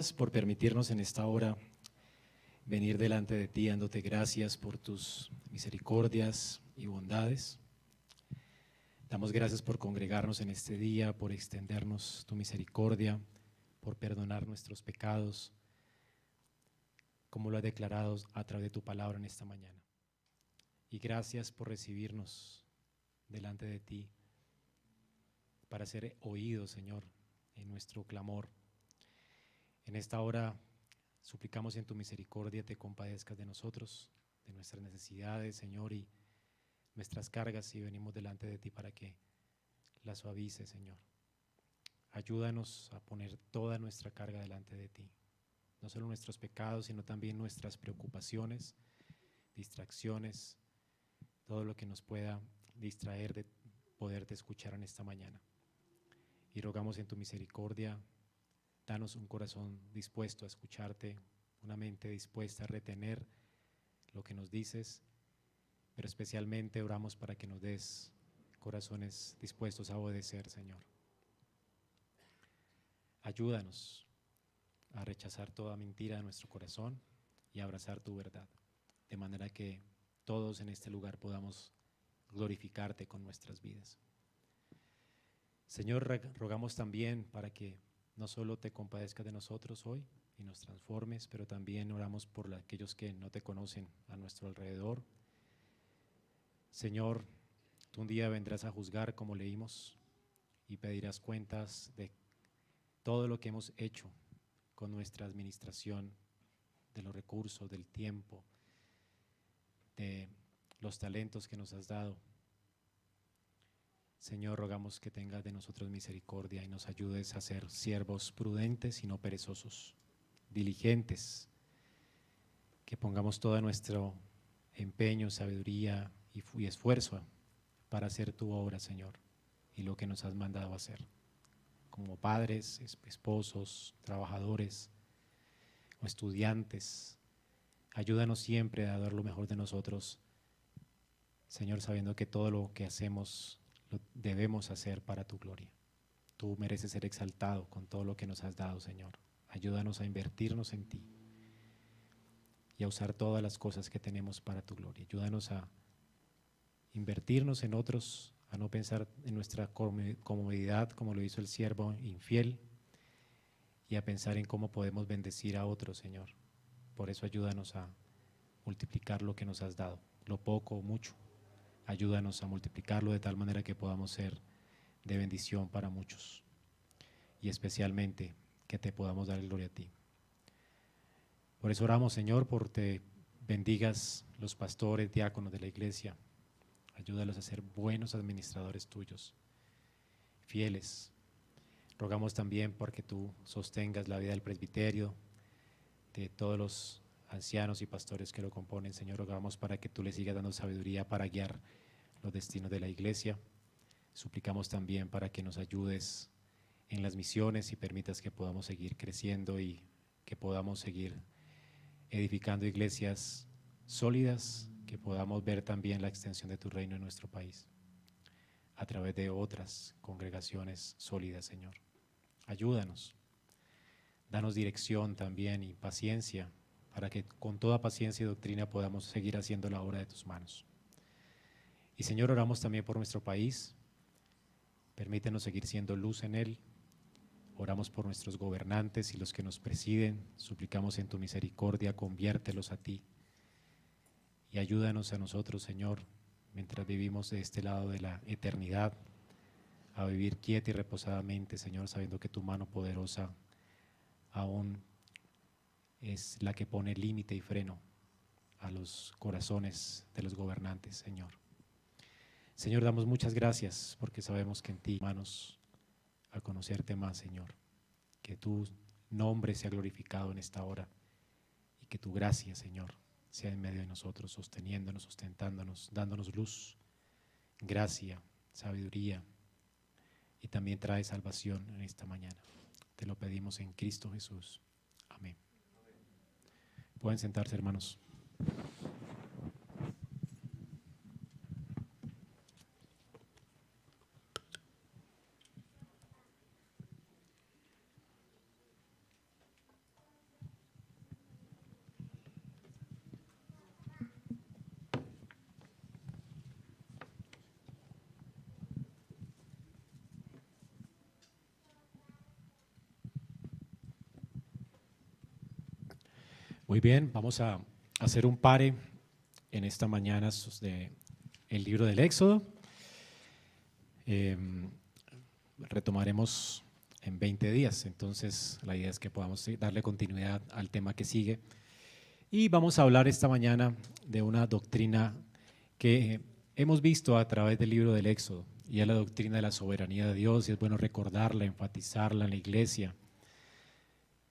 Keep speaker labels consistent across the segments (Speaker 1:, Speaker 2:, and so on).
Speaker 1: por permitirnos en esta hora venir delante de ti, dándote gracias por tus misericordias y bondades. Damos gracias por congregarnos en este día, por extendernos tu misericordia, por perdonar nuestros pecados, como lo has declarado a través de tu palabra en esta mañana. Y gracias por recibirnos delante de ti, para ser oídos, Señor, en nuestro clamor. En esta hora suplicamos en tu misericordia te compadezcas de nosotros, de nuestras necesidades, Señor, y nuestras cargas, y venimos delante de ti para que las suavices, Señor. Ayúdanos a poner toda nuestra carga delante de ti, no solo nuestros pecados, sino también nuestras preocupaciones, distracciones, todo lo que nos pueda distraer de poderte escuchar en esta mañana. Y rogamos en tu misericordia, danos un corazón dispuesto a escucharte, una mente dispuesta a retener lo que nos dices, pero especialmente oramos para que nos des corazones dispuestos a obedecer, Señor. Ayúdanos a rechazar toda mentira de nuestro corazón y a abrazar tu verdad, de manera que todos en este lugar podamos glorificarte con nuestras vidas. Señor, rogamos también para que no solo te compadezcas de nosotros hoy y nos transformes, pero también oramos por aquellos que no te conocen a nuestro alrededor. Señor, tú un día vendrás a juzgar, como leímos, y pedirás cuentas de todo lo que hemos hecho con nuestra administración de los recursos, del tiempo, de los talentos que nos has dado. Señor, rogamos que tengas de nosotros misericordia y nos ayudes a ser siervos prudentes y no perezosos, diligentes, que pongamos todo nuestro empeño, sabiduría y esfuerzo para hacer tu obra, Señor, y lo que nos has mandado a hacer, como padres, esposos, trabajadores o estudiantes. Ayúdanos siempre a dar lo mejor de nosotros, Señor, sabiendo que todo lo que hacemos lo debemos hacer para tu gloria. Tú mereces ser exaltado con todo lo que nos has dado, Señor. Ayúdanos a invertirnos en ti y a usar todas las cosas que tenemos para tu gloria. Ayúdanos a invertirnos en otros, a no pensar en nuestra comodidad como lo hizo el siervo infiel, y a pensar en cómo podemos bendecir a otros, Señor. Por eso ayúdanos a multiplicar lo que nos has dado, lo poco o mucho. Ayúdanos a multiplicarlo de tal manera que podamos ser de bendición para muchos, y especialmente que te podamos dar gloria a ti. Por eso oramos, Señor, por te bendigas los pastores, diáconos de la iglesia. Ayúdalos a ser buenos administradores tuyos, fieles. Rogamos también porque tú sostengas la vida del presbiterio, de todos los ancianos y pastores que lo componen. Señor, rogamos para que tú les sigas dando sabiduría para guiar los destinos de la iglesia. Suplicamos también para que nos ayudes en las misiones y permitas que podamos seguir creciendo y que podamos seguir edificando iglesias sólidas, que podamos ver también la extensión de tu reino en nuestro país a través de otras congregaciones sólidas, Señor. Ayúdanos, danos dirección también y paciencia para que con toda paciencia y doctrina podamos seguir haciendo la obra de tus manos. Y Señor, oramos también por nuestro país. Permítenos seguir siendo luz en él. Oramos por nuestros gobernantes y los que nos presiden. Suplicamos en tu misericordia, conviértelos a ti. Y ayúdanos a nosotros, Señor, mientras vivimos de este lado de la eternidad, a vivir quieta y reposadamente, Señor, sabiendo que tu mano poderosa aún es la que pone límite y freno a los corazones de los gobernantes, Señor. Señor, damos muchas gracias porque sabemos que en ti, hermanos, a conocerte más, Señor, que tu nombre sea glorificado en esta hora y que tu gracia, Señor, sea en medio de nosotros, sosteniéndonos, sustentándonos, dándonos luz, gracia, sabiduría, y también trae salvación en esta mañana. Te lo pedimos en Cristo Jesús. Amén. Pueden sentarse, hermanos. Muy bien, vamos a hacer un pare en esta mañana del libro del Éxodo. Retomaremos en 20 días, entonces la idea es que podamos darle continuidad al tema que sigue. Y vamos a hablar esta mañana de una doctrina que hemos visto a través del libro del Éxodo, y es la doctrina de la soberanía de Dios, y es bueno recordarla, enfatizarla en la iglesia,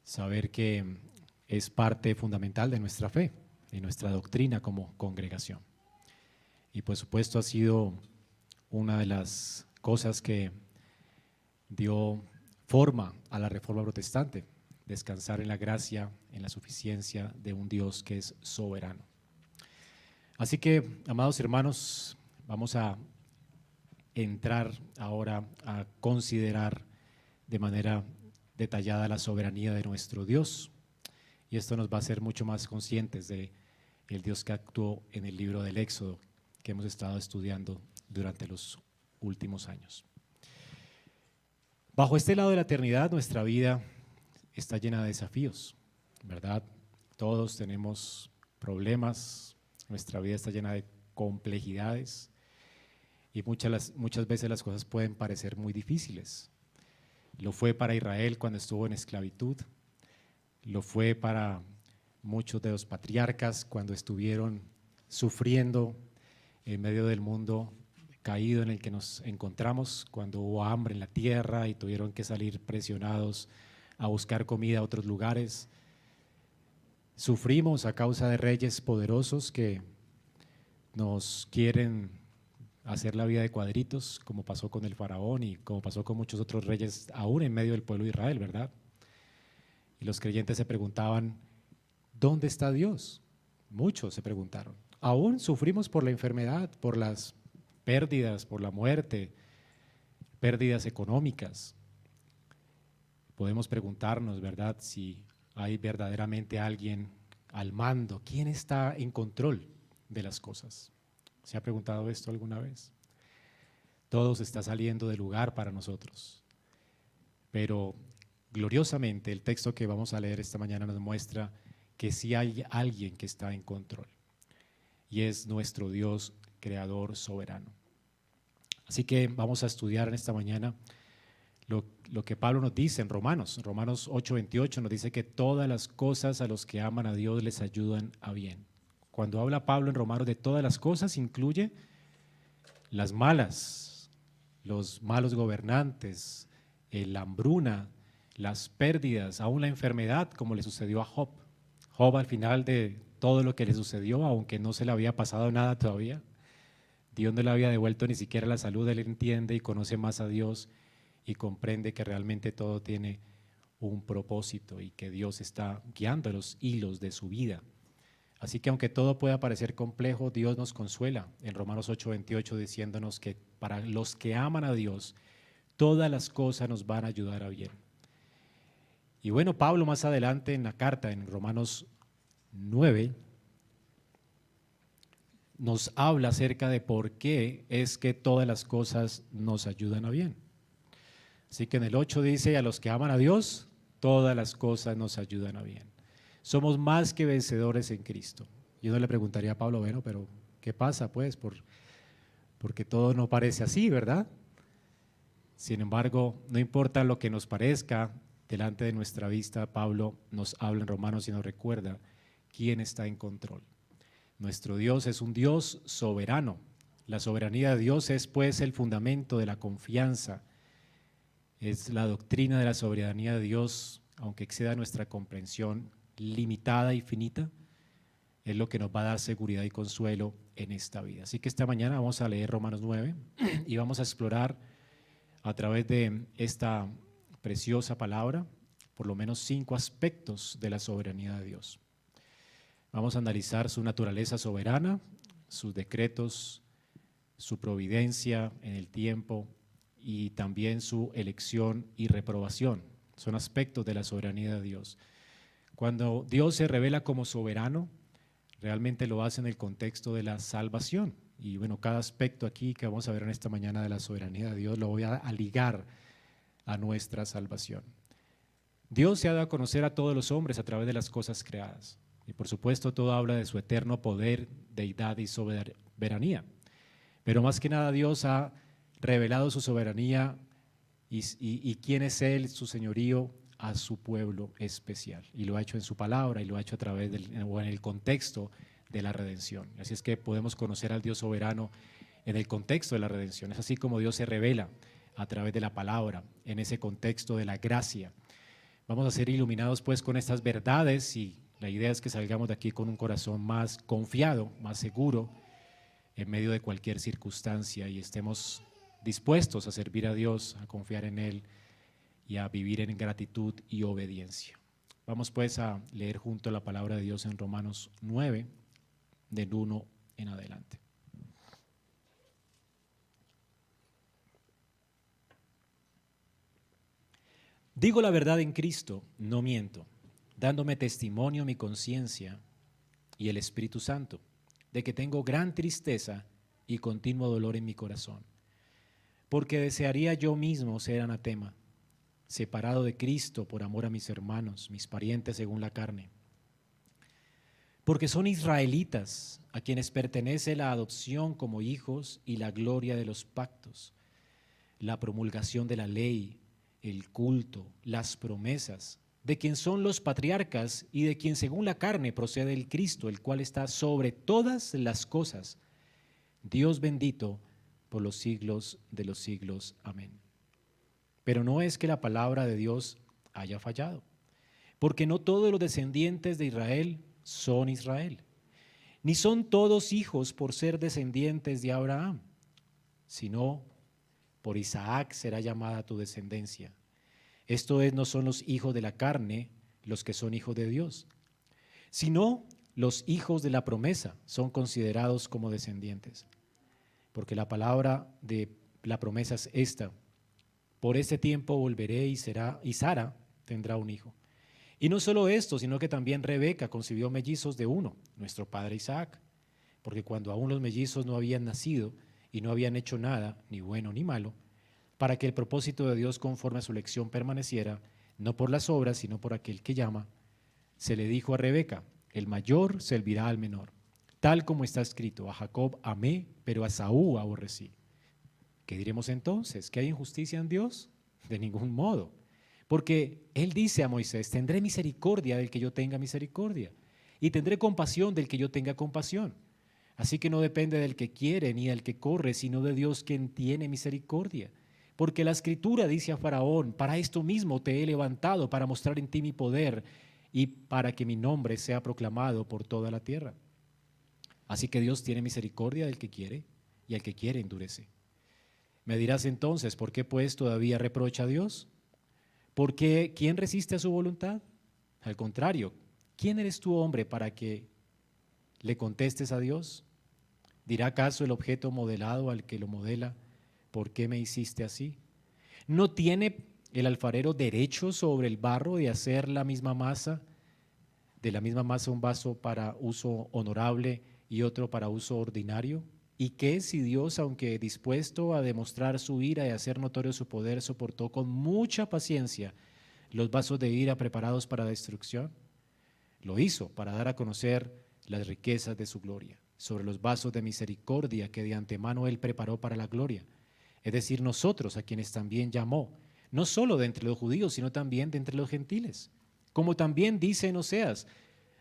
Speaker 1: saber que es parte fundamental de nuestra fe, de nuestra doctrina como congregación. Y por supuesto ha sido una de las cosas que dio forma a la Reforma Protestante, descansar en la gracia, en la suficiencia de un Dios que es soberano. Así que, amados hermanos, vamos a entrar ahora a considerar de manera detallada la soberanía de nuestro Dios. Y esto nos va a hacer mucho más conscientes de el Dios que actuó en el libro del Éxodo, que hemos estado estudiando durante los últimos años. Bajo este lado de la eternidad, nuestra vida está llena de desafíos, ¿verdad? Todos tenemos problemas, nuestra vida está llena de complejidades y muchas veces las cosas pueden parecer muy difíciles. Lo fue para Israel cuando estuvo en esclavitud, lo fue para muchos de los patriarcas cuando estuvieron sufriendo en medio del mundo caído en el que nos encontramos, cuando hubo hambre en la tierra y tuvieron que salir presionados a buscar comida a otros lugares. Sufrimos a causa de reyes poderosos que nos quieren hacer la vida de cuadritos, como pasó con el faraón y como pasó con muchos otros reyes aún en medio del pueblo de Israel, ¿verdad? Y los creyentes se preguntaban, ¿dónde está Dios? Muchos se preguntaron. Aún sufrimos por la enfermedad, por las pérdidas, por la muerte, pérdidas económicas. Podemos preguntarnos, ¿verdad?, si hay verdaderamente alguien al mando. ¿Quién está en control de las cosas? ¿Se ha preguntado esto alguna vez? Todo se está saliendo de lugar para nosotros, pero gloriosamente el texto que vamos a leer esta mañana nos muestra que sí hay alguien que está en control, y es nuestro Dios creador soberano. Así que vamos a estudiar en esta mañana lo que Pablo nos dice en Romanos 8:28, nos dice que todas las cosas a los que aman a Dios les ayudan a bien. Cuando habla Pablo en Romanos de todas las cosas, incluye las malas, los malos gobernantes, la hambruna, las pérdidas, aún la enfermedad, como le sucedió a Job. Job, al final de todo lo que le sucedió, aunque no se le había pasado nada todavía, Dios no le había devuelto ni siquiera la salud, él entiende y conoce más a Dios y comprende que realmente todo tiene un propósito y que Dios está guiando los hilos de su vida. Así que aunque todo pueda parecer complejo, Dios nos consuela en Romanos 8:28 diciéndonos que para los que aman a Dios, todas las cosas nos van a ayudar a bien. Y bueno, Pablo más adelante en la carta, en Romanos 9, nos habla acerca de por qué es que todas las cosas nos ayudan a bien. Así que en el 8 dice, a los que aman a Dios, todas las cosas nos ayudan a bien. Somos más que vencedores en Cristo. Yo no le preguntaría a Pablo, bueno, pero ¿qué pasa pues? Porque todo no parece así, ¿verdad? Sin embargo, no importa lo que nos parezca delante de nuestra vista, Pablo nos habla en Romanos y nos recuerda quién está en control. Nuestro Dios es un Dios soberano. La soberanía de Dios es pues el fundamento de la confianza. Es la doctrina de la soberanía de Dios, aunque exceda nuestra comprensión limitada y finita, es lo que nos va a dar seguridad y consuelo en esta vida. Así que esta mañana vamos a leer Romanos 9 y vamos a explorar a través de esta preciosa palabra por lo menos 5 aspectos de la soberanía de Dios. Vamos a analizar su naturaleza soberana, sus decretos, su providencia en el tiempo y también su elección y reprobación. Son aspectos de la soberanía de Dios. Cuando Dios se revela como soberano, realmente lo hace en el contexto de la salvación. Y bueno, cada aspecto aquí que vamos a ver en esta mañana de la soberanía de Dios lo voy a ligar a nuestra salvación. Dios se ha dado a conocer a todos los hombres a través de las cosas creadas. Y por supuesto todo habla de su eterno poder, deidad y soberanía. Pero más que nada Dios ha revelado su soberanía y quién es Él, su señorío, a su pueblo especial. Y lo ha hecho en su palabra y lo ha hecho a través o en el contexto de la redención. Así es que podemos conocer al Dios soberano en el contexto de la redención. Es así como Dios se revela a través de la palabra, en ese contexto de la gracia. Vamos a ser iluminados pues con estas verdades y la idea es que salgamos de aquí con un corazón más confiado, más seguro en medio de cualquier circunstancia y estemos dispuestos a servir a Dios, a confiar en Él y a vivir en gratitud y obediencia. Vamos pues a leer junto la palabra de Dios en Romanos 9, del 1 en adelante. Digo la verdad en Cristo, no miento, dándome testimonio mi conciencia y el Espíritu Santo, de que tengo gran tristeza y continuo dolor en mi corazón, porque desearía yo mismo ser anatema, separado de Cristo por amor a mis hermanos, mis parientes según la carne, porque son israelitas a quienes pertenece la adopción como hijos y la gloria de los pactos, la promulgación de la ley, el culto, las promesas, de quien son los patriarcas y de quien según la carne procede el Cristo, el cual está sobre todas las cosas. Dios bendito por los siglos de los siglos. Amén. Pero no es que la palabra de Dios haya fallado, porque no todos los descendientes de Israel son Israel, ni son todos hijos por ser descendientes de Abraham, sino por Isaac será llamada tu descendencia. Esto es, no son los hijos de la carne los que son hijos de Dios, sino los hijos de la promesa son considerados como descendientes. Porque la palabra de la promesa es esta: por este tiempo volveré y Sara tendrá un hijo. Y no solo esto, sino que también Rebeca concibió mellizos de uno, nuestro padre Isaac. Porque cuando aún los mellizos no habían nacido y no habían hecho nada, ni bueno ni malo, para que el propósito de Dios conforme a su elección permaneciera, no por las obras, sino por aquel que llama, se le dijo a Rebeca: el mayor servirá al menor. Tal como está escrito: a Jacob amé, pero a Esaú aborrecí. ¿Qué diremos entonces? ¿Que hay injusticia en Dios? De ningún modo. Porque Él dice a Moisés: tendré misericordia del que yo tenga misericordia, y tendré compasión del que yo tenga compasión. Así que no depende del que quiere ni del que corre, sino de Dios quien tiene misericordia. Porque la Escritura dice a Faraón: para esto mismo te he levantado, para mostrar en ti mi poder y para que mi nombre sea proclamado por toda la tierra. Así que Dios tiene misericordia del que quiere y al que quiere endurece. Me dirás entonces: ¿por qué pues todavía reprocha a Dios? Porque ¿quién resiste a su voluntad? Al contrario, ¿quién eres tú, hombre, para que le contestes a Dios? ¿Dirá acaso el objeto modelado al que lo modela: ¿por qué me hiciste así? ¿No tiene el alfarero derecho sobre el barro de hacer la misma masa, de la misma masa un vaso para uso honorable y otro para uso ordinario? ¿Y qué si Dios, aunque dispuesto a demostrar su ira y hacer notorio su poder, soportó con mucha paciencia los vasos de ira preparados para destrucción? Lo hizo para dar a conocer las riquezas de su gloria sobre los vasos de misericordia que de antemano Él preparó para la gloria, es decir, nosotros, a quienes también llamó, no solo de entre los judíos, sino también de entre los gentiles. Como también dice en Oseas: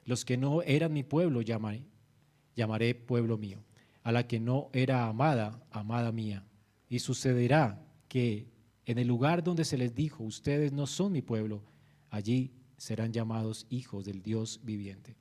Speaker 1: los que no eran mi pueblo llamaré pueblo mío, a la que no era amada, amada mía. Y sucederá que en el lugar donde se les dijo: ustedes no son mi pueblo, allí serán llamados hijos del Dios viviente.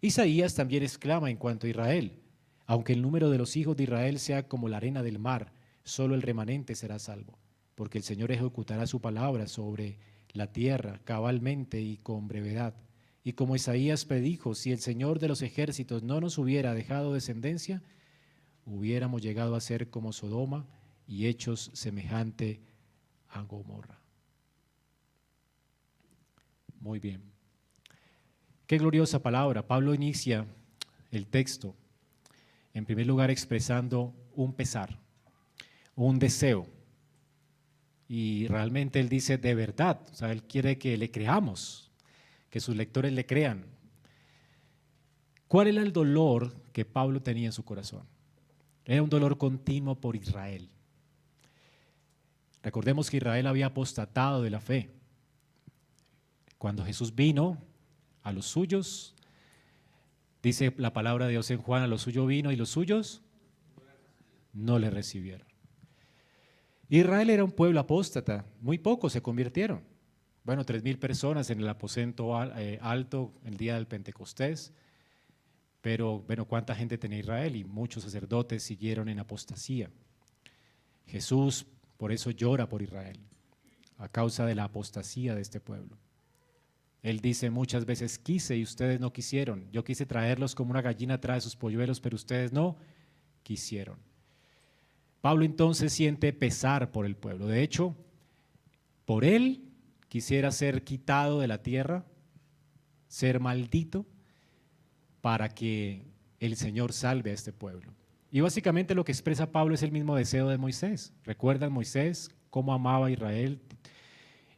Speaker 1: Isaías también exclama en cuanto a Israel: aunque el número de los hijos de Israel sea como la arena del mar, solo el remanente será salvo, porque el Señor ejecutará su palabra sobre la tierra cabalmente y con brevedad. Y como Isaías predijo: si el Señor de los ejércitos no nos hubiera dejado descendencia, hubiéramos llegado a ser como Sodoma y hechos semejante a Gomorra. Muy bien. Qué gloriosa palabra. Pablo inicia el texto, en primer lugar, expresando un pesar, un deseo. Y realmente él dice de verdad, o sea, él quiere que le creamos, que sus lectores le crean. ¿Cuál era el dolor que Pablo tenía en su corazón? Era un dolor continuo por Israel. Recordemos que Israel había apostatado de la fe. Cuando Jesús vino a los suyos, dice la palabra de Dios en Juan, a los suyos vino y los suyos no le recibieron. Israel era un pueblo apóstata, muy pocos se convirtieron. Bueno, 3,000 personas en el aposento alto el día del Pentecostés, pero bueno, ¿cuánta gente tenía Israel? Y muchos sacerdotes siguieron en apostasía. Jesús por eso llora por Israel, a causa de la apostasía de este pueblo. Él dice muchas veces, quise y ustedes no quisieron. Yo quise traerlos como una gallina trae sus polluelos, pero ustedes no quisieron. Pablo entonces siente pesar por el pueblo. De hecho, por él quisiera ser quitado de la tierra, ser maldito, para que el Señor salve a este pueblo. Y básicamente lo que expresa Pablo es el mismo deseo de Moisés. ¿Recuerdan Moisés cómo amaba a Israel?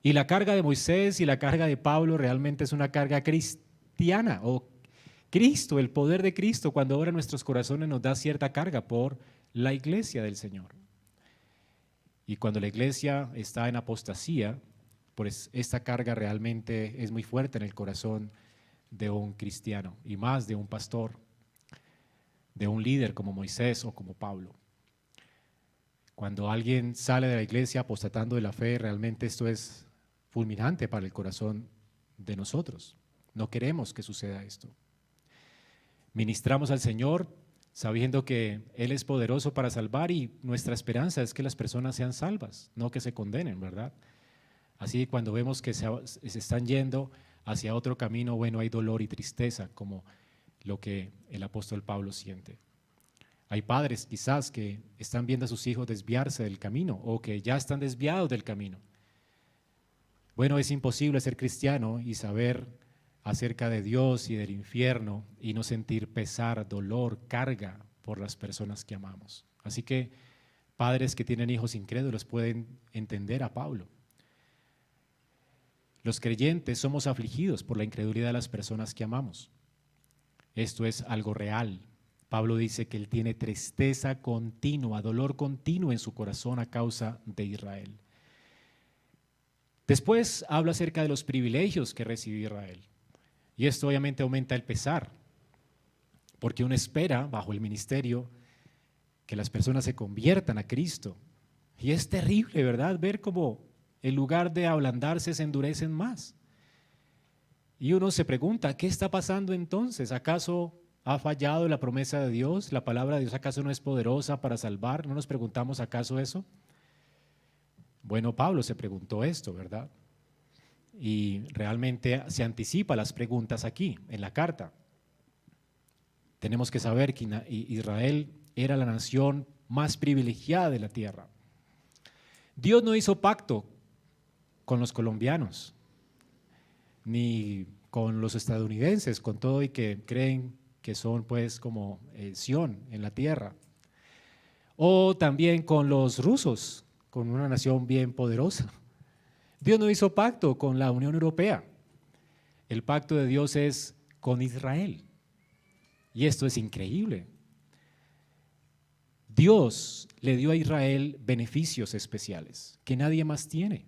Speaker 1: Y la carga de Moisés y la carga de Pablo realmente es una carga cristiana, o Cristo, el poder de Cristo, cuando ahora en nuestros corazones nos da cierta carga por la iglesia del Señor. Y cuando la iglesia está en apostasía, pues esta carga realmente es muy fuerte en el corazón de un cristiano y más de un pastor, de un líder como Moisés o como Pablo. Cuando alguien sale de la iglesia apostatando de la fe, realmente esto es fulminante para el corazón de nosotros. No queremos que suceda esto. Ministramos al Señor sabiendo que Él es poderoso para salvar y nuestra esperanza es que las personas sean salvas, no que se condenen, ¿verdad? Así que cuando vemos que se están yendo hacia otro camino, bueno, hay dolor y tristeza, como lo que el apóstol Pablo siente. Hay padres quizás que están viendo a sus hijos desviarse del camino o que ya están desviados del camino. Bueno, es imposible ser cristiano y saber acerca de Dios y del infierno y no sentir pesar, dolor, carga por las personas que amamos. Así que padres que tienen hijos incrédulos pueden entender a Pablo. Los creyentes somos afligidos por la incredulidad de las personas que amamos. Esto es algo real. Pablo dice que él tiene tristeza continua, dolor continuo en su corazón a causa de Israel. Después habla acerca de los privilegios que recibió Israel. Y esto obviamente aumenta el pesar, porque uno espera bajo el ministerio que las personas se conviertan a Cristo. Y es terrible, ¿verdad? Ver cómo en lugar de ablandarse se endurecen más. Y uno se pregunta, ¿qué está pasando entonces? ¿Acaso ha fallado la promesa de Dios? ¿La palabra de Dios acaso no es poderosa para salvar? ¿No nos preguntamos acaso eso? Bueno, Pablo se preguntó esto, ¿verdad? Y realmente se anticipa las preguntas aquí, en la carta. Tenemos que saber que Israel era la nación más privilegiada de la tierra. Dios no hizo pacto con los colombianos, ni con los estadounidenses, con todo y que creen que son pues como Sión en la tierra, o también con los rusos, con una nación bien poderosa. Dios no hizo pacto con la Unión Europea. El pacto de Dios es con Israel. Y esto es increíble. Dios le dio a Israel beneficios especiales que nadie más tiene.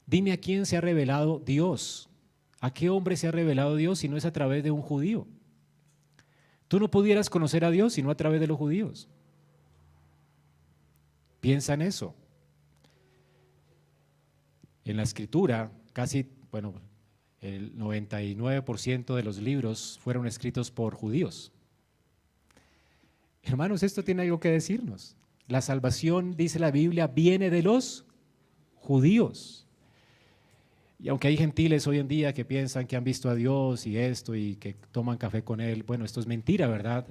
Speaker 1: Dime a quién se ha revelado Dios. ¿A qué hombre se ha revelado Dios si no es a través de un judío? Tú no pudieras conocer a Dios sino a través de los judíos. Piensa en eso. En la escritura, casi, bueno, el 99% de los libros fueron escritos por judíos. Hermanos, esto tiene algo que decirnos. La salvación, dice la Biblia, viene de los judíos. Y aunque hay gentiles hoy en día que piensan que han visto a Dios y esto y que toman café con Él, bueno, esto es mentira, ¿verdad?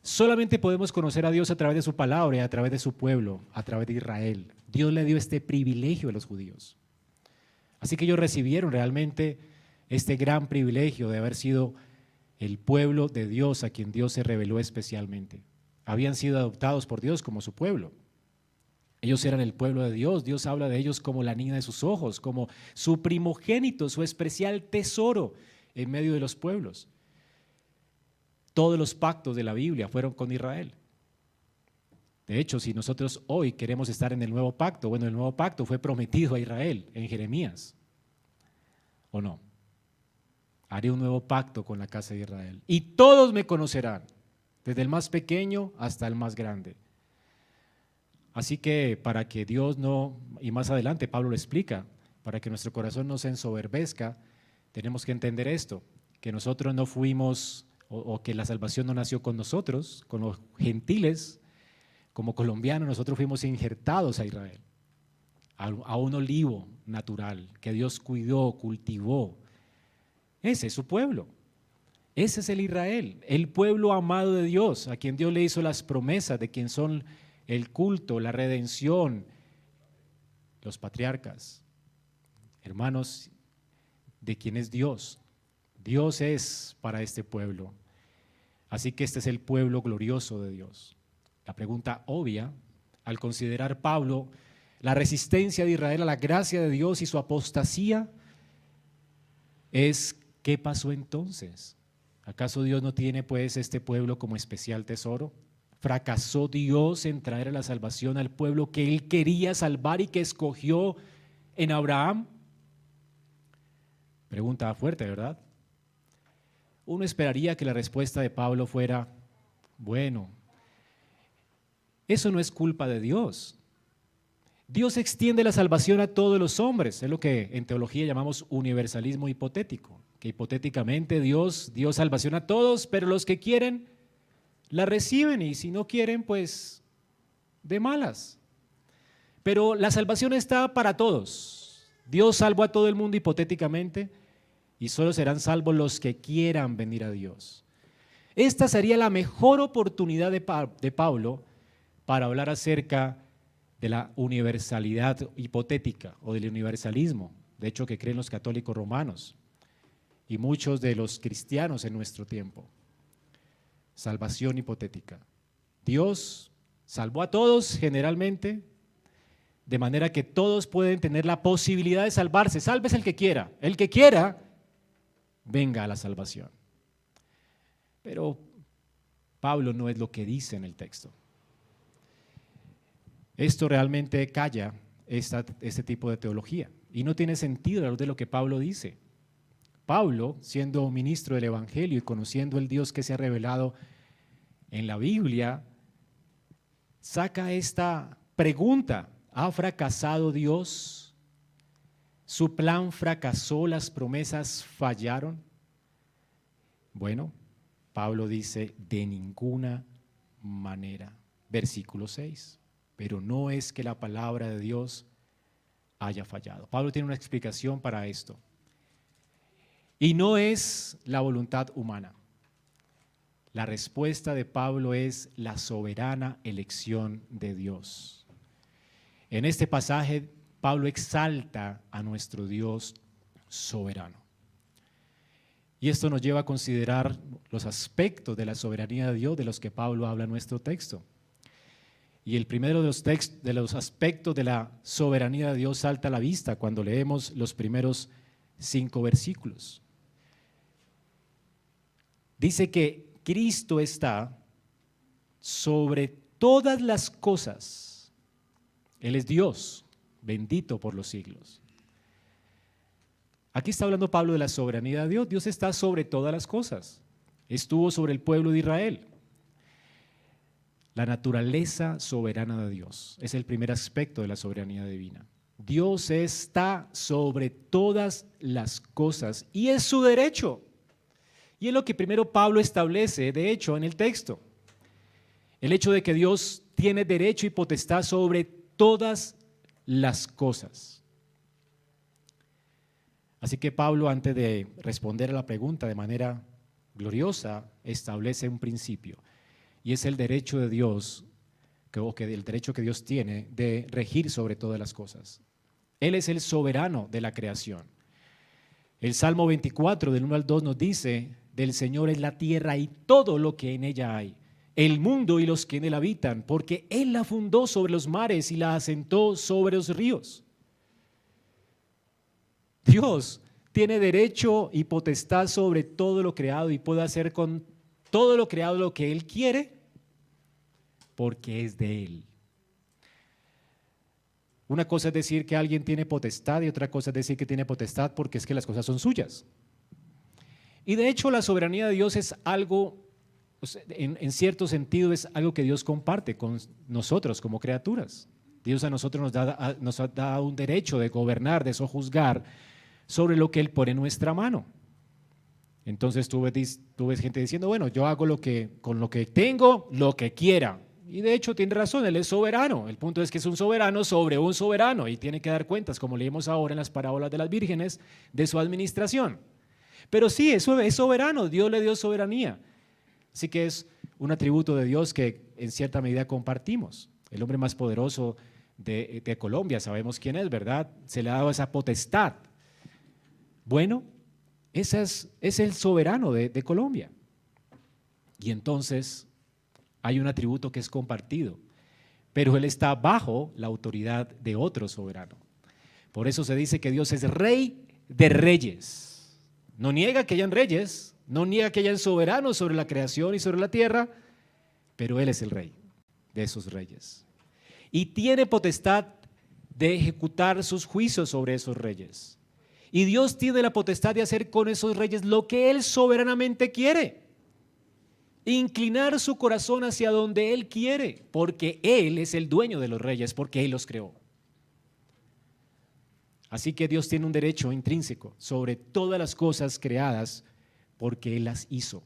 Speaker 1: Solamente podemos conocer a Dios a través de su palabra y a través de su pueblo, a través de Israel. Dios le dio este privilegio a los judíos. Así que ellos recibieron realmente este gran privilegio de haber sido el pueblo de Dios a quien Dios se reveló especialmente. Habían sido adoptados por Dios como su pueblo. Ellos eran el pueblo de Dios. Dios habla de ellos como la niña de sus ojos, como su primogénito, su especial tesoro en medio de los pueblos. Todos los pactos de la Biblia fueron con Israel. De hecho, si nosotros hoy queremos estar en el nuevo pacto, bueno, el nuevo pacto fue prometido a Israel en Jeremías, ¿o no? Haré un nuevo pacto con la casa de Israel y todos me conocerán, desde el más pequeño hasta el más grande. Así que para que Dios no, y más adelante Pablo lo explica, para que nuestro corazón no se ensoberbezca, tenemos que entender esto, que nosotros no fuimos, o que la salvación no nació con nosotros, con los gentiles. Como colombianos nosotros fuimos injertados a Israel, a un olivo natural que Dios cuidó, cultivó. Ese es su pueblo, ese es el Israel, el pueblo amado de Dios, a quien Dios le hizo las promesas, de quien son el culto, la redención, los patriarcas, hermanos, de quien es Dios. Dios es para este pueblo, así que este es el pueblo glorioso de Dios. La pregunta obvia, al considerar Pablo la resistencia de Israel a la gracia de Dios y su apostasía, es ¿qué pasó entonces? ¿Acaso Dios no tiene pues este pueblo como especial tesoro? ¿Fracasó Dios en traer a la salvación al pueblo que Él quería salvar y que escogió en Abraham? Pregunta fuerte, ¿verdad? Uno esperaría que la respuesta de Pablo fuera, bueno, eso no es culpa de Dios. Dios extiende la salvación a todos los hombres, es lo que en teología llamamos universalismo hipotético, que hipotéticamente Dios dio salvación a todos, pero los que quieren la reciben y si no quieren, pues de malas. Pero la salvación está para todos. Dios salvó a todo el mundo hipotéticamente y solo serán salvos los que quieran venir a Dios. Esta sería la mejor oportunidad de Pablo para hablar acerca de la universalidad hipotética o del universalismo, de hecho que creen los católicos romanos y muchos de los cristianos en nuestro tiempo. Salvación hipotética. Dios salvó a todos generalmente, de manera que todos pueden tener la posibilidad de salvarse. Sálvese el que quiera, venga a la salvación. Pero Pablo no es lo que dice en el texto. Esto realmente calla este tipo de teología y no tiene sentido a la luz de lo que Pablo dice. Pablo, siendo ministro del Evangelio y conociendo el Dios que se ha revelado en la Biblia, saca esta pregunta: ¿ha fracasado Dios? ¿Su plan fracasó? ¿Las promesas fallaron? Bueno, Pablo dice, de ninguna manera. Versículo 6. Pero no es que la palabra de Dios haya fallado. Pablo tiene una explicación para esto. Y no es la voluntad humana. La respuesta de Pablo es la soberana elección de Dios. En este pasaje, Pablo exalta a nuestro Dios soberano. Y esto nos lleva a considerar los aspectos de la soberanía de Dios de los que Pablo habla en nuestro texto. Y el primero de los aspectos de la soberanía de Dios salta a la vista cuando leemos los primeros 5 versículos. Dice que Cristo está sobre todas las cosas. Él es Dios, bendito por los siglos. Aquí está hablando Pablo de la soberanía de Dios. Dios está sobre todas las cosas. Estuvo sobre el pueblo de Israel. La naturaleza soberana de Dios es el primer aspecto de la soberanía divina. Dios está sobre todas las cosas y es su derecho. Y es lo que primero Pablo establece, de hecho, en el texto. El hecho de que Dios tiene derecho y potestad sobre todas las cosas. Así que Pablo, antes de responder a la pregunta de manera gloriosa, establece un principio. Y es el derecho de Dios, el derecho que Dios tiene de regir sobre todas las cosas. Él es el soberano de la creación. El Salmo 24, del 1 al 2, nos dice, del Señor es la tierra y todo lo que en ella hay, el mundo y los que en él habitan, porque Él la fundó sobre los mares y la asentó sobre los ríos. Dios tiene derecho y potestad sobre todo lo creado y puede hacer con todo lo creado lo que Él quiere, porque es de Él. Una cosa es decir que alguien tiene potestad y otra cosa es decir que tiene potestad porque es que las cosas son suyas. Y de hecho la soberanía de Dios es algo, en cierto sentido es algo que Dios comparte con nosotros como criaturas. Dios a nosotros nos ha dado un derecho de gobernar, de sojuzgar sobre lo que Él pone en nuestra mano. Entonces tú ves gente diciendo, bueno, yo hago con lo que tengo, lo que quiera. Y de hecho tiene razón, Él es soberano. El punto es que es un soberano sobre un soberano y tiene que dar cuentas, como leemos ahora en las parábolas de las vírgenes, de su administración. Pero sí, eso es soberano, Dios le dio soberanía. Así que es un atributo de Dios que en cierta medida compartimos. El hombre más poderoso de Colombia, sabemos quién es, ¿verdad? Se le ha dado esa potestad. Bueno, ese es el soberano de Colombia. Y entonces hay un atributo que es compartido, pero Él está bajo la autoridad de otro soberano. Por eso se dice que Dios es rey de reyes. No niega que hayan reyes, no niega que hayan soberanos sobre la creación y sobre la tierra, pero Él es el rey de esos reyes. Y tiene potestad de ejecutar sus juicios sobre esos reyes. Y Dios tiene la potestad de hacer con esos reyes lo que Él soberanamente quiere. Inclinar su corazón hacia donde Él quiere, porque Él es el dueño de los reyes, porque Él los creó. Así que Dios tiene un derecho intrínseco sobre todas las cosas creadas porque Él las hizo.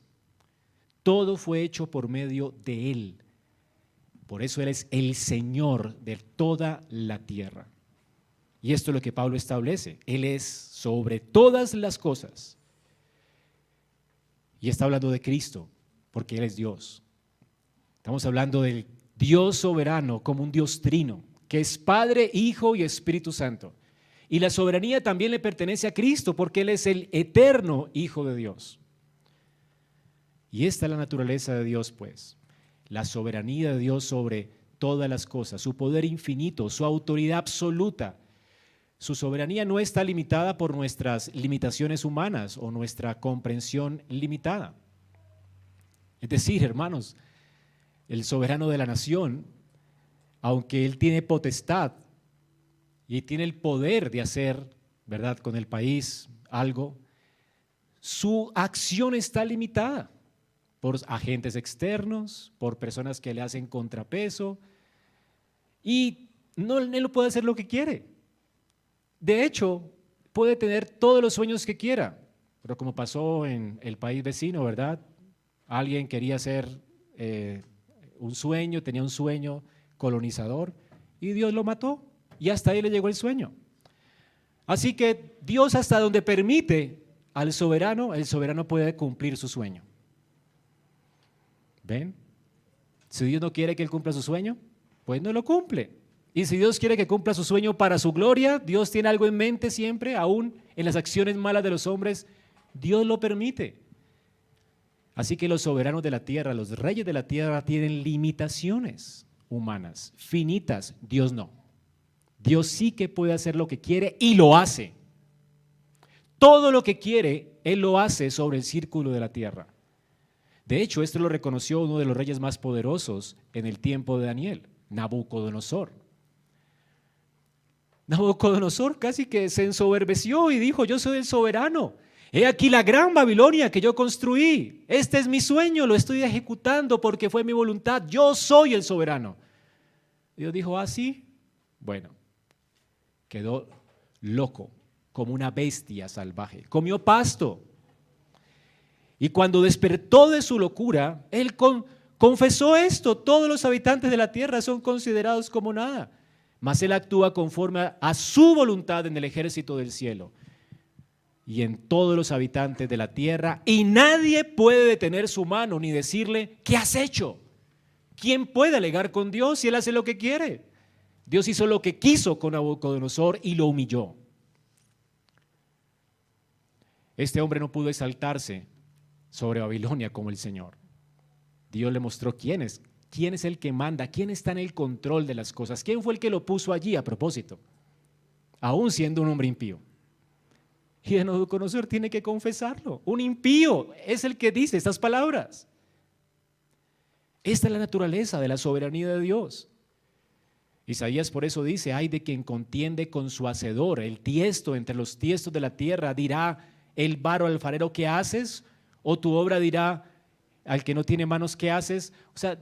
Speaker 1: Todo fue hecho por medio de Él. Por eso Él es el Señor de toda la tierra. Y esto es lo que Pablo establece. Él es sobre todas las cosas. Y está hablando de Cristo, porque Él es Dios. Estamos hablando del Dios soberano como un Dios trino, que es Padre, Hijo y Espíritu Santo. Y la soberanía también le pertenece a Cristo, porque Él es el eterno Hijo de Dios. Y esta es la naturaleza de Dios, pues. La soberanía de Dios sobre todas las cosas, su poder infinito, su autoridad absoluta. Su soberanía no está limitada por nuestras limitaciones humanas o nuestra comprensión limitada. Es decir, hermanos, el soberano de la nación, aunque Él tiene potestad y tiene el poder de hacer, ¿verdad?, con el país algo, su acción está limitada por agentes externos, por personas que le hacen contrapeso, y Él no puede hacer lo que quiere. De hecho, puede tener todos los sueños que quiera, pero como pasó en el país vecino, ¿verdad? Alguien quería hacer tenía un sueño colonizador y Dios lo mató y hasta ahí le llegó el sueño. Así que Dios, hasta donde permite al soberano, el soberano puede cumplir su sueño. ¿Ven? Si Dios no quiere que él cumpla su sueño, pues no lo cumple. Y si Dios quiere que cumpla su sueño para su gloria, Dios tiene algo en mente siempre, aún en las acciones malas de los hombres, Dios lo permite. Así que los soberanos de la tierra, los reyes de la tierra tienen limitaciones humanas, finitas. Dios no. Dios sí que puede hacer lo que quiere y lo hace. Todo lo que quiere, Él lo hace sobre el círculo de la tierra. De hecho, esto lo reconoció uno de los reyes más poderosos en el tiempo de Daniel, Nabucodonosor. Nabucodonosor casi que se ensoberbeció y dijo: yo soy el soberano. He aquí la gran Babilonia que yo construí. Este es mi sueño, lo estoy ejecutando porque fue mi voluntad. Yo soy el soberano. Dios dijo: ¿ah, sí? Bueno, quedó loco, como una bestia salvaje. Comió pasto. Y cuando despertó de su locura, él confesó esto: todos los habitantes de la tierra son considerados como nada. Mas él actúa conforme a su voluntad en el ejército del cielo y en todos los habitantes de la tierra, y nadie puede detener su mano ni decirle: ¿qué has hecho? ¿Quién puede alegar con Dios si Él hace lo que quiere? Dios hizo lo que quiso con Nabucodonosor y lo humilló. Este hombre no pudo exaltarse sobre Babilonia como el Señor. Dios le mostró quién es el que manda, quién está en el control de las cosas, quién fue el que lo puso allí a propósito, aún siendo un hombre impío. Y Nabucodonosor tiene que confesarlo. Un impío es el que dice estas palabras. Esta es la naturaleza de la soberanía de Dios. Isaías por eso dice: ay de quien contiende con su hacedor, el tiesto entre los tiestos de la tierra. Dirá el varo al alfarero: ¿qué haces? O tu obra dirá al que no tiene manos: ¿qué haces? O sea,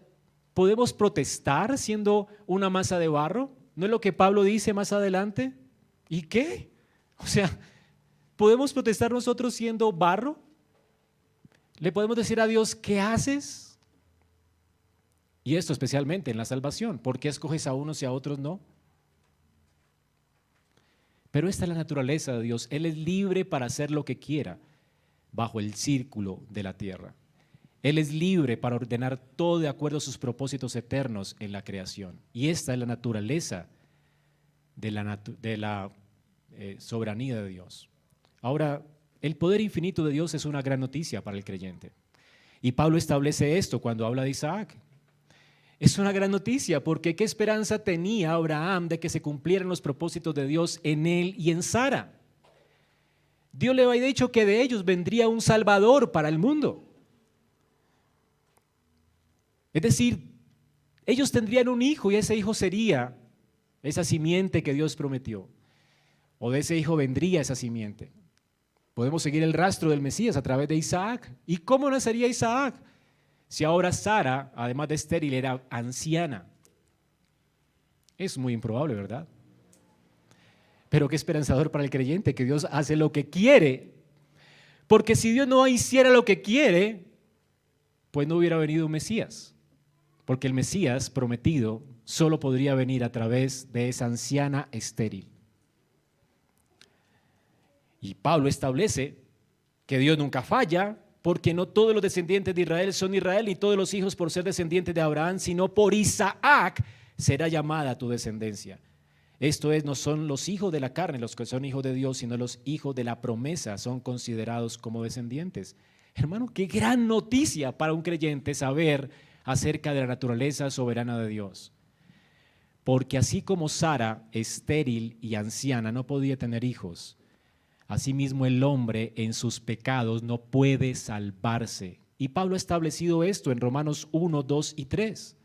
Speaker 1: ¿podemos protestar siendo una masa de barro? ¿No es lo que Pablo dice más adelante? ¿Y qué? O sea, ¿podemos protestar nosotros siendo barro? ¿Le podemos decir a Dios: ¿qué haces? Y esto especialmente en la salvación. ¿Por qué escoges a unos y a otros no? Pero esta es la naturaleza de Dios. Él es libre para hacer lo que quiera bajo el círculo de la tierra. Él es libre para ordenar todo de acuerdo a sus propósitos eternos en la creación. Y esta es la naturaleza de la soberanía de Dios. Ahora, el poder infinito de Dios es una gran noticia para el creyente. Y Pablo establece esto cuando habla de Isaac. Es una gran noticia, porque ¿qué esperanza tenía Abraham de que se cumplieran los propósitos de Dios en él y en Sara? Dios le había dicho que de ellos vendría un Salvador para el mundo. Es decir, ellos tendrían un hijo y ese hijo sería esa simiente que Dios prometió. O de ese hijo vendría esa simiente. Podemos seguir el rastro del Mesías a través de Isaac. ¿Y cómo nacería Isaac? Si ahora Sara, además de estéril, era anciana. Es muy improbable, ¿verdad? Pero qué esperanzador para el creyente, que Dios hace lo que quiere. Porque si Dios no hiciera lo que quiere, pues no hubiera venido un Mesías. Porque el Mesías prometido solo podría venir a través de esa anciana estéril. Y Pablo establece que Dios nunca falla, porque no todos los descendientes de Israel son Israel, y todos los hijos por ser descendientes de Abraham, sino por Isaac será llamada tu descendencia. Esto es, no son los hijos de la carne los que son hijos de Dios, sino los hijos de la promesa son considerados como descendientes. Hermano, qué gran noticia para un creyente saber acerca de la naturaleza soberana de Dios. Porque así como Sara, estéril y anciana, no podía tener hijos, asimismo el hombre en sus pecados no puede salvarse. Y Pablo ha establecido esto en Romanos 1, 2 y 3.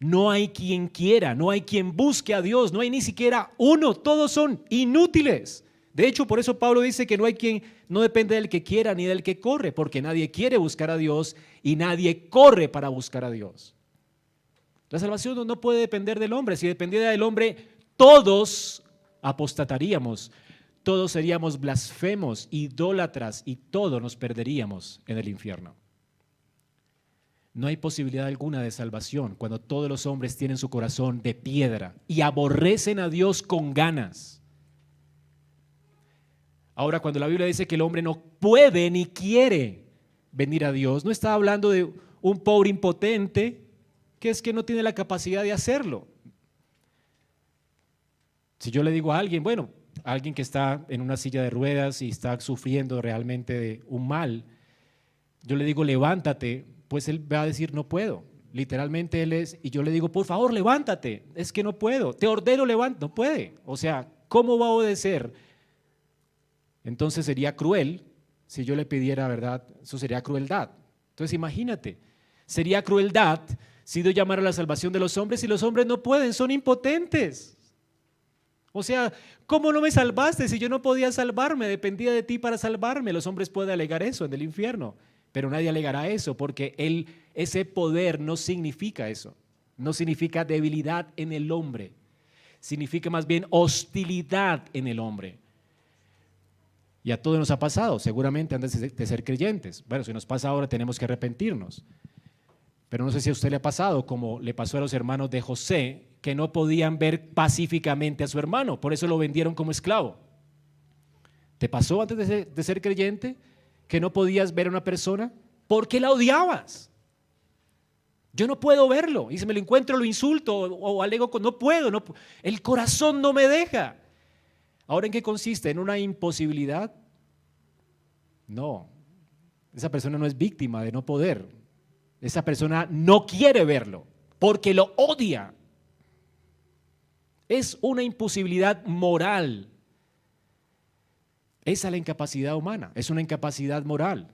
Speaker 1: No hay quien quiera, no hay quien busque a Dios, no hay ni siquiera uno, todos son inútiles. De hecho, por eso Pablo dice que no hay quien, no depende del que quiera ni del que corre, porque nadie quiere buscar a Dios y nadie corre para buscar a Dios. La salvación no puede depender del hombre. Si dependiera del hombre, todos apostataríamos. Todos seríamos blasfemos, idólatras, y todos nos perderíamos en el infierno. No hay posibilidad alguna de salvación cuando todos los hombres tienen su corazón de piedra y aborrecen a Dios con ganas. Ahora, cuando la Biblia dice que el hombre no puede ni quiere venir a Dios, no está hablando de un pobre impotente que es que no tiene la capacidad de hacerlo. Si yo le digo a alguien, bueno, alguien que está en una silla de ruedas y está sufriendo realmente de un mal, yo le digo levántate, pues él va a decir no puedo. Literalmente él es, y yo le digo por favor levántate, es que no puedo, te ordeno levántate, no puede. O sea, ¿cómo va a obedecer? Entonces sería cruel si yo le pidiera, ¿verdad? Eso sería crueldad. Entonces imagínate, sería crueldad si Dios llamara a la salvación de los hombres y los hombres no pueden, son impotentes. O sea, ¿cómo no me salvaste si yo no podía salvarme? Dependía de ti para salvarme. Los hombres pueden alegar eso en el infierno, pero nadie alegará eso porque ese poder no significa eso. No significa debilidad en el hombre. Significa más bien hostilidad en el hombre. Y a todos nos ha pasado, seguramente antes de ser creyentes. Bueno, si nos pasa ahora tenemos que arrepentirnos. Pero no sé si a usted le ha pasado como le pasó a los hermanos de José, que no podían ver pacíficamente a su hermano, por eso lo vendieron como esclavo. ¿Te pasó antes de ser creyente que no podías ver a una persona? ¿Por qué la odiabas? Yo no puedo verlo, y si me lo encuentro lo insulto o alego con no puedo, el corazón no me deja. ¿Ahora en qué consiste? ¿En una imposibilidad? No, esa persona no es víctima de no poder. Esa persona no quiere verlo porque lo odia. Es una imposibilidad moral. Esa es la incapacidad humana, es una incapacidad moral.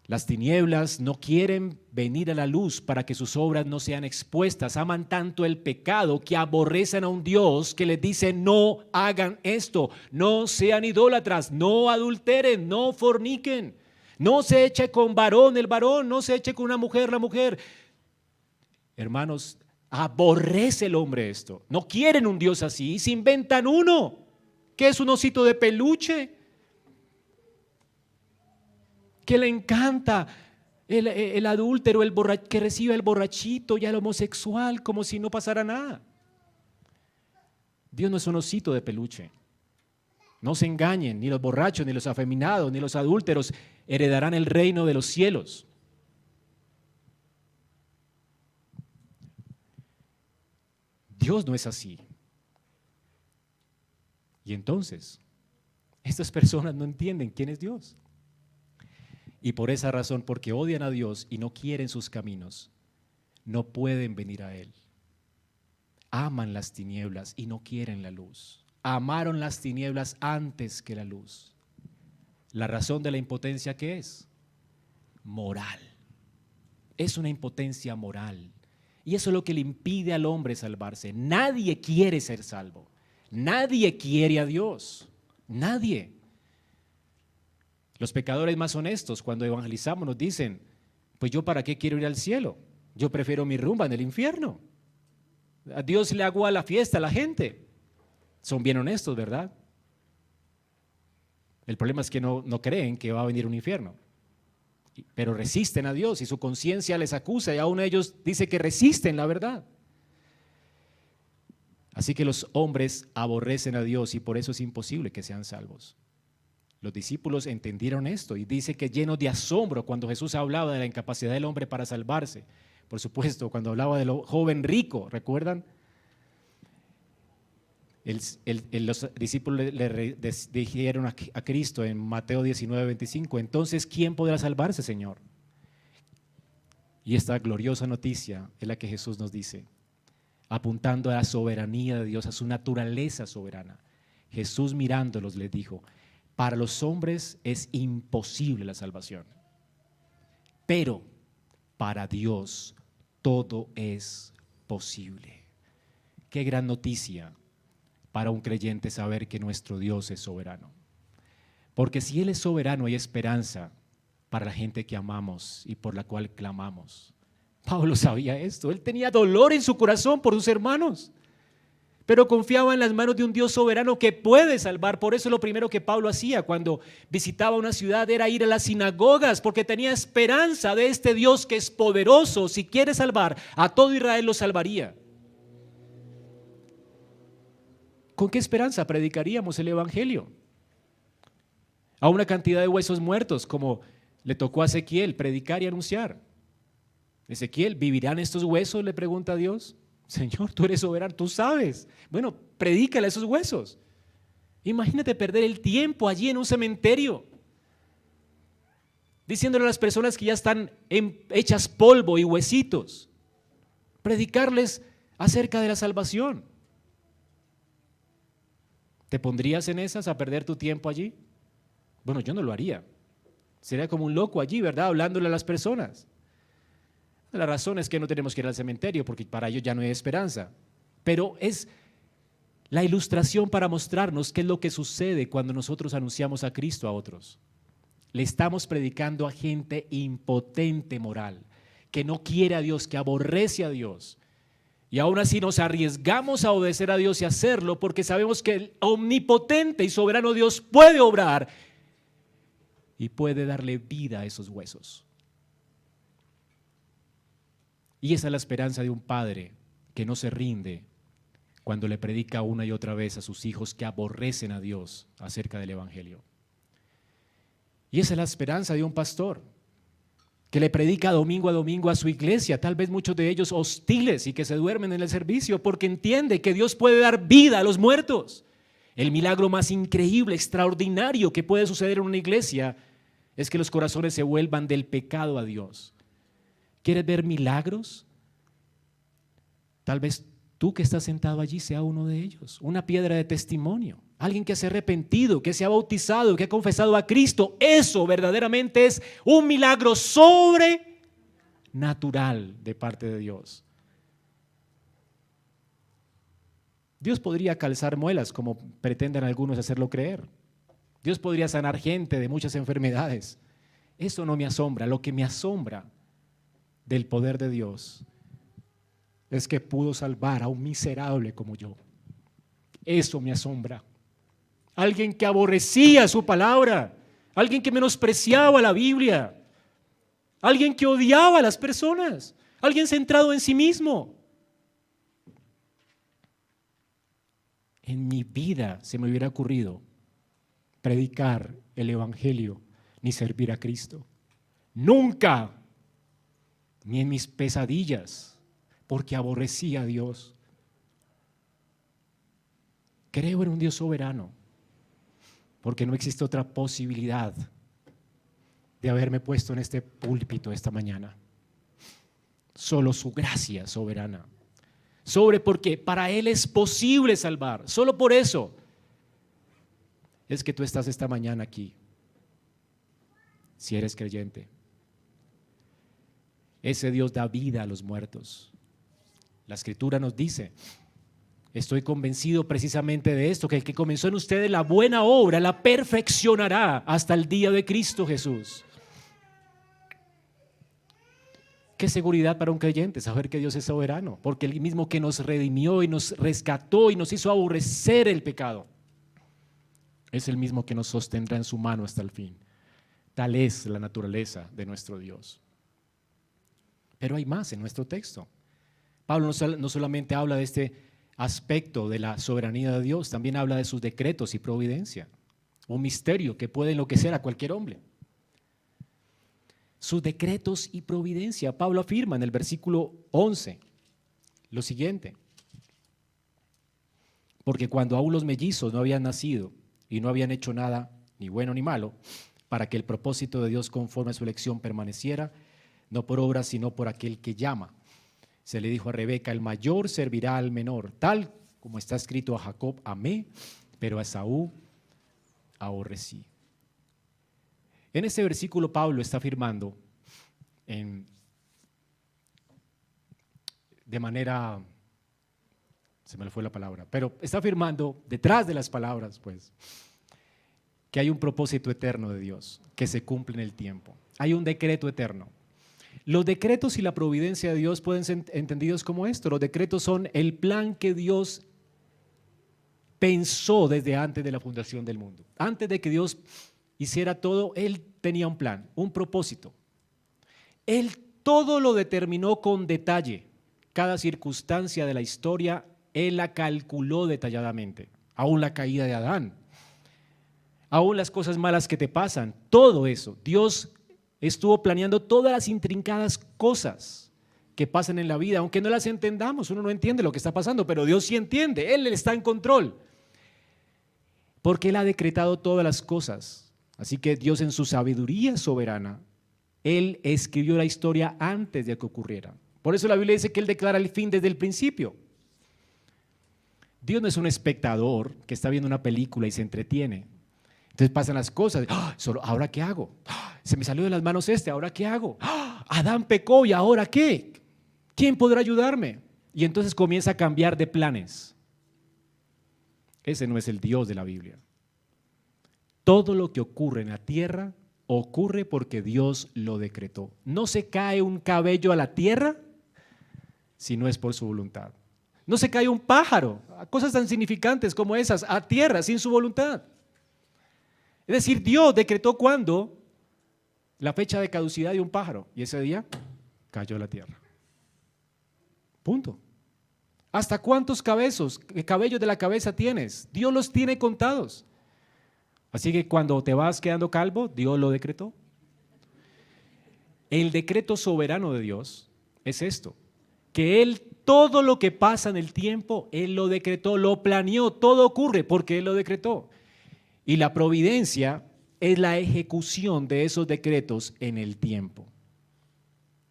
Speaker 1: Las tinieblas no quieren venir a la luz para que sus obras no sean expuestas. Aman tanto el pecado que aborrecen a un Dios que les dice: no hagan esto, no sean idólatras, no adulteren, no forniquen, no se eche con varón el varón, no se eche con una mujer la mujer. Hermanos, aborrece el hombre esto. No quieren un Dios así y se inventan uno, que es un osito de peluche, que le encanta el adúltero, que recibe el borrachito y al homosexual como si no pasara nada. Dios no es un osito de peluche. No se engañen, ni los borrachos, ni los afeminados, ni los adúlteros heredarán el reino de los cielos. Dios no es así. Y entonces, estas personas no entienden quién es Dios. Y por esa razón, porque odian a Dios y no quieren sus caminos, no pueden venir a Él. Aman las tinieblas y no quieren la luz. Amaron las tinieblas antes que la luz. La razón de la impotencia, ¿qué es? Moral. Es una impotencia moral. Y eso es lo que le impide al hombre salvarse. Nadie quiere ser salvo. Nadie quiere a Dios. Nadie. Los pecadores más honestos, cuando evangelizamos, nos dicen: pues yo para qué quiero ir al cielo, yo prefiero mi rumba en el infierno. A Dios le hago a la fiesta a la gente. Son bien honestos, ¿verdad? El problema es que no creen que va a venir un infierno, pero resisten a Dios y su conciencia les acusa, y aún ellos dicen que resisten la verdad. Así que los hombres aborrecen a Dios y por eso es imposible que sean salvos. Los discípulos entendieron esto y dice que llenos de asombro cuando Jesús hablaba de la incapacidad del hombre para salvarse. Por supuesto, cuando hablaba del joven rico, ¿recuerdan? Los discípulos le dijeron a Cristo en Mateo 19:25: entonces, ¿quién podrá salvarse, Señor? Y esta gloriosa noticia es la que Jesús nos dice, apuntando a la soberanía de Dios, a su naturaleza soberana. Jesús mirándolos les dijo: para los hombres es imposible la salvación, pero para Dios todo es posible. Qué gran noticia para un creyente saber que nuestro Dios es soberano. Porque si Él es soberano, hay esperanza para la gente que amamos y por la cual clamamos. Pablo sabía esto. Él tenía dolor en su corazón por sus hermanos, pero confiaba en las manos de un Dios soberano que puede salvar. Por eso lo primero que Pablo hacía cuando visitaba una ciudad era ir a las sinagogas, porque tenía esperanza de este Dios que es poderoso. Si quiere salvar a todo Israel, lo salvaría. ¿Con qué esperanza predicaríamos el evangelio? A una cantidad de huesos muertos, como le tocó a Ezequiel predicar y anunciar. Ezequiel, ¿vivirán estos huesos?, le pregunta a Dios. Señor, tú eres soberano, tú sabes. Bueno, predícale a esos huesos. Imagínate perder el tiempo allí en un cementerio, diciéndole a las personas que ya están hechas polvo y huesitos, predicarles acerca de la salvación. ¿Te pondrías en esas a perder tu tiempo allí? Bueno, yo no lo haría. Sería como un loco allí, ¿verdad?, hablándole a las personas. La razón es que no tenemos que ir al cementerio porque para ellos ya no hay esperanza. Pero es la ilustración para mostrarnos qué es lo que sucede cuando nosotros anunciamos a Cristo a otros. Le estamos predicando a gente impotente moral, que no quiere a Dios, que aborrece a Dios. Y aún así nos arriesgamos a obedecer a Dios y hacerlo porque sabemos que el omnipotente y soberano Dios puede obrar y puede darle vida a esos huesos. Y esa es la esperanza de un padre que no se rinde cuando le predica una y otra vez a sus hijos que aborrecen a Dios acerca del evangelio. Y esa es la esperanza de un pastor que le predica domingo a domingo a su iglesia, tal vez muchos de ellos hostiles y que se duermen en el servicio, porque entiende que Dios puede dar vida a los muertos. El milagro más increíble, extraordinario que puede suceder en una iglesia es que los corazones se vuelvan del pecado a Dios. ¿Quieres ver milagros? Tal vez tú que estás sentado allí sea uno de ellos, una piedra de testimonio. alguien que se ha arrepentido, que se ha bautizado, que ha confesado a Cristo. Eso verdaderamente es un milagro sobrenatural de parte de Dios. Dios podría calzar muelas, como pretenden algunos hacerlo creer. Dios podría sanar gente de muchas enfermedades. Eso no me asombra. Lo que me asombra del poder de Dios es que pudo salvar a un miserable como yo. Eso me asombra. Alguien que aborrecía su palabra, alguien que menospreciaba la Biblia, alguien que odiaba a las personas, alguien centrado en sí mismo. En mi vida se me hubiera ocurrido predicar el Evangelio ni servir a Cristo. Nunca, ni en mis pesadillas, porque aborrecía a Dios. Creo en un Dios soberano, porque no existe otra posibilidad de haberme puesto en este púlpito esta mañana. Solo su gracia soberana. Porque para Él es posible salvar. Solo por eso es que tú estás esta mañana aquí, si eres creyente. Ese Dios da vida a los muertos. La Escritura nos dice, estoy convencido precisamente de esto, que el que comenzó en ustedes la buena obra la perfeccionará hasta el día de Cristo Jesús. Qué seguridad para un creyente saber que Dios es soberano, porque el mismo que nos redimió y nos rescató y nos hizo aborrecer el pecado, es el mismo que nos sostendrá en su mano hasta el fin. Tal es la naturaleza de nuestro Dios. Pero hay más en nuestro texto. Pablo no solamente habla de este aspecto de la soberanía de Dios, también habla de sus decretos y providencia, un misterio que puede enloquecer a cualquier hombre. Sus decretos y providencia. Pablo afirma en el versículo 11 lo siguiente: porque cuando aún los mellizos no habían nacido y no habían hecho nada, ni bueno ni malo, para que el propósito de Dios conforme a su elección permaneciera, no por obras sino por aquel que llama. Se le dijo a Rebeca, el mayor servirá al menor, tal como está escrito: a Jacob amé, pero a Esaú aborrecí. En este versículo Pablo está afirmando de manera, se me fue la palabra, pero está afirmando detrás de las palabras, pues, que hay un propósito eterno de Dios que se cumple en el tiempo. Hay un decreto eterno. Los decretos y la providencia de Dios pueden ser entendidos como esto. Los decretos son el plan que Dios pensó desde antes de la fundación del mundo. Antes de que Dios hiciera todo, Él tenía un plan, un propósito. Él todo lo determinó con detalle. Cada circunstancia de la historia, Él la calculó detalladamente. Aún la caída de Adán, aún las cosas malas que te pasan, todo eso. Dios estuvo planeando todas las intrincadas cosas que pasan en la vida, aunque no las entendamos. Uno no entiende lo que está pasando, pero Dios sí entiende. Él está en control, porque Él ha decretado todas las cosas. Así que Dios, en su sabiduría soberana, Él escribió la historia antes de que ocurriera. Por eso la Biblia dice que Él declara el fin desde el principio. Dios no es un espectador que está viendo una película y se entretiene. Entonces pasan las cosas. ¿Ahora qué hago? Se me salió de las manos ¿ahora qué hago? Adán pecó, ¿y ahora qué? ¿Quién podrá ayudarme? Y entonces comienza a cambiar de planes. Ese no es el Dios de la Biblia. Todo lo que ocurre en la tierra ocurre porque Dios lo decretó. No se cae un cabello a la tierra si no es por su voluntad. No se cae un pájaro, cosas tan significantes como esas, a tierra sin su voluntad. Es decir, Dios decretó cuándo la fecha de caducidad de un pájaro, y ese día cayó a la tierra. Punto. ¿Hasta cuántos cabellos de la cabeza tienes? Dios los tiene contados. Así que cuando te vas quedando calvo, Dios lo decretó. El decreto soberano de Dios es esto, que Él, todo lo que pasa en el tiempo, Él lo decretó, lo planeó, todo ocurre porque Él lo decretó. Y la providencia es la ejecución de esos decretos en el tiempo.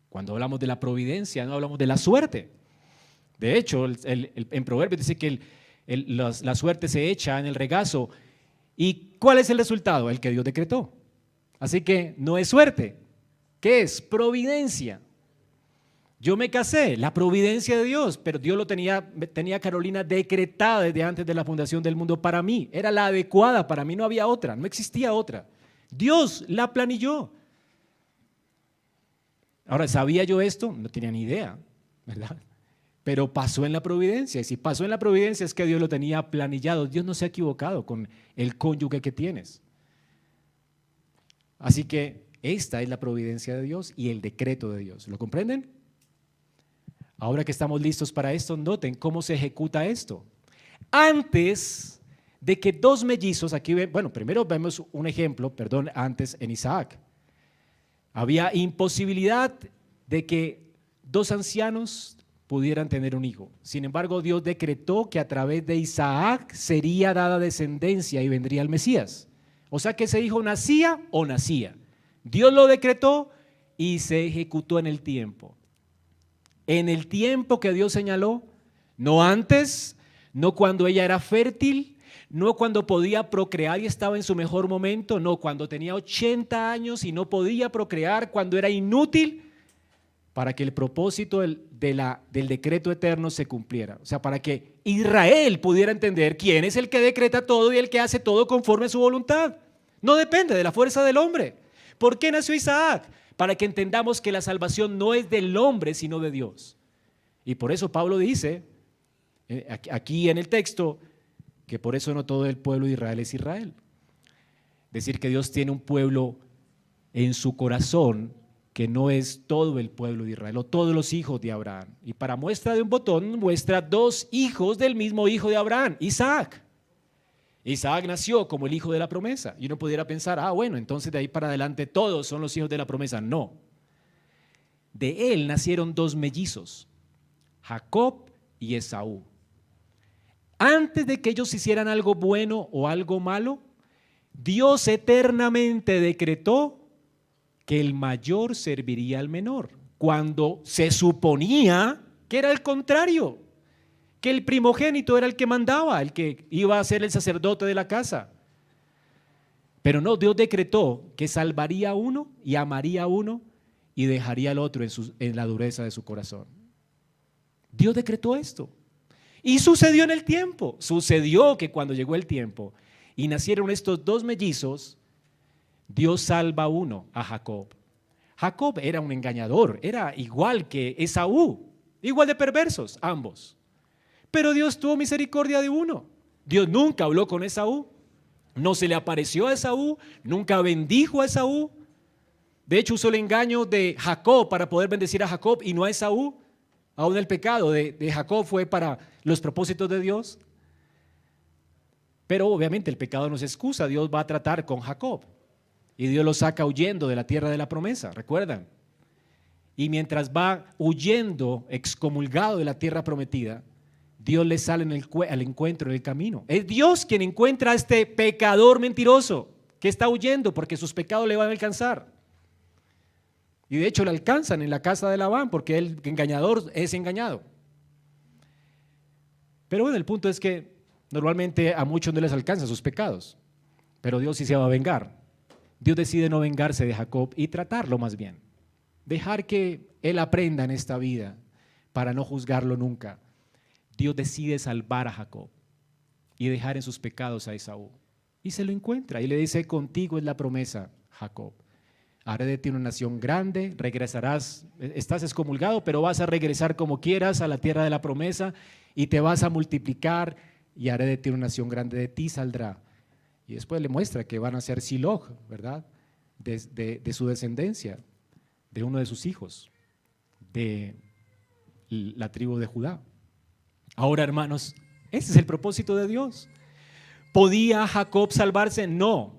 Speaker 1: Cuando hablamos de la providencia, no hablamos de la suerte. De hecho, en Proverbios dice que la suerte se echa en el regazo. ¿Y cuál es el resultado? El que Dios decretó. Así que no es suerte. ¿Qué es? Providencia. Yo me casé, la providencia de Dios, pero Dios tenía a Carolina decretada desde antes de la fundación del mundo para mí. Era la adecuada, para mí no había otra, no existía otra. Dios la planilló. Ahora, ¿sabía yo esto? No tenía ni idea, ¿verdad? Pero pasó en la providencia, y si pasó en la providencia es que Dios lo tenía planillado. Dios no se ha equivocado con el cónyuge que tienes. Así que esta es la providencia de Dios y el decreto de Dios. ¿Lo comprenden? Ahora que estamos listos para esto, noten cómo se ejecuta esto. Antes de que dos mellizos, primero vemos un ejemplo, antes en Isaac. Había imposibilidad de que dos ancianos pudieran tener un hijo. Sin embargo, Dios decretó que a través de Isaac sería dada descendencia y vendría el Mesías. O sea que ese hijo nacía o nacía. Dios lo decretó y se ejecutó en el tiempo. En el tiempo que Dios señaló, no antes, no cuando ella era fértil, no cuando podía procrear y estaba en su mejor momento, no cuando tenía 80 años y no podía procrear, cuando era inútil, para que el propósito del decreto eterno se cumpliera. O sea, para que Israel pudiera entender quién es el que decreta todo y el que hace todo conforme a su voluntad. No depende de la fuerza del hombre. ¿Por qué nació Isaac? Para que entendamos que la salvación no es del hombre, sino de Dios. Y por eso Pablo dice, aquí en el texto, que por eso no todo el pueblo de Israel es Israel. Decir que Dios tiene un pueblo en su corazón que no es todo el pueblo de Israel o todos los hijos de Abraham. Y para muestra de un botón, muestra dos hijos del mismo hijo de Abraham, Isaac. Isaac nació como el hijo de la promesa. Y uno pudiera pensar, bueno, entonces de ahí para adelante todos son los hijos de la promesa. No. De él nacieron dos mellizos, Jacob y Esaú. Antes de que ellos hicieran algo bueno o algo malo, Dios eternamente decretó que el mayor serviría al menor, cuando se suponía que era el contrario, que el primogénito era el que mandaba, el que iba a ser el sacerdote de la casa. Pero no, Dios decretó que salvaría a uno y amaría a uno y dejaría al otro en la dureza de su corazón. Dios decretó esto. Y sucedió en el tiempo. Sucedió que cuando llegó el tiempo y nacieron estos dos mellizos, Dios salva a uno, a Jacob. Jacob era un engañador, era igual que Esaú, igual de perversos ambos. Pero Dios tuvo misericordia de uno. Dios nunca habló con Esaú, no se le apareció a Esaú, nunca bendijo a Esaú. De hecho, usó el engaño de Jacob para poder bendecir a Jacob y no a Esaú. Aún el pecado de Jacob fue para los propósitos de Dios. Pero obviamente el pecado no se excusa, Dios va a tratar con Jacob. Y Dios lo saca huyendo de la tierra de la promesa, ¿recuerdan? Y mientras va huyendo, excomulgado de la tierra prometida, Dios le sale al encuentro en el camino. Es Dios quien encuentra a este pecador mentiroso que está huyendo porque sus pecados le van a alcanzar. Y de hecho le alcanzan en la casa de Labán porque el engañador es engañado. Pero bueno, el punto es que normalmente a muchos no les alcanzan sus pecados, pero Dios sí se va a vengar. Dios decide no vengarse de Jacob y tratarlo más bien. Dejar que él aprenda en esta vida para no juzgarlo nunca. Dios decide salvar a Jacob y dejar en sus pecados a Esaú. Y se lo encuentra y le dice, contigo es la promesa, Jacob. Haré de ti una nación grande, regresarás, estás excomulgado, pero vas a regresar como quieras a la tierra de la promesa y te vas a multiplicar y haré de ti una nación grande, de ti saldrá. Y después le muestra que van a ser Siloj, ¿verdad? De su descendencia, de uno de sus hijos, de la tribu de Judá. Ahora, hermanos, ese es el propósito de Dios. ¿Podía Jacob salvarse? No.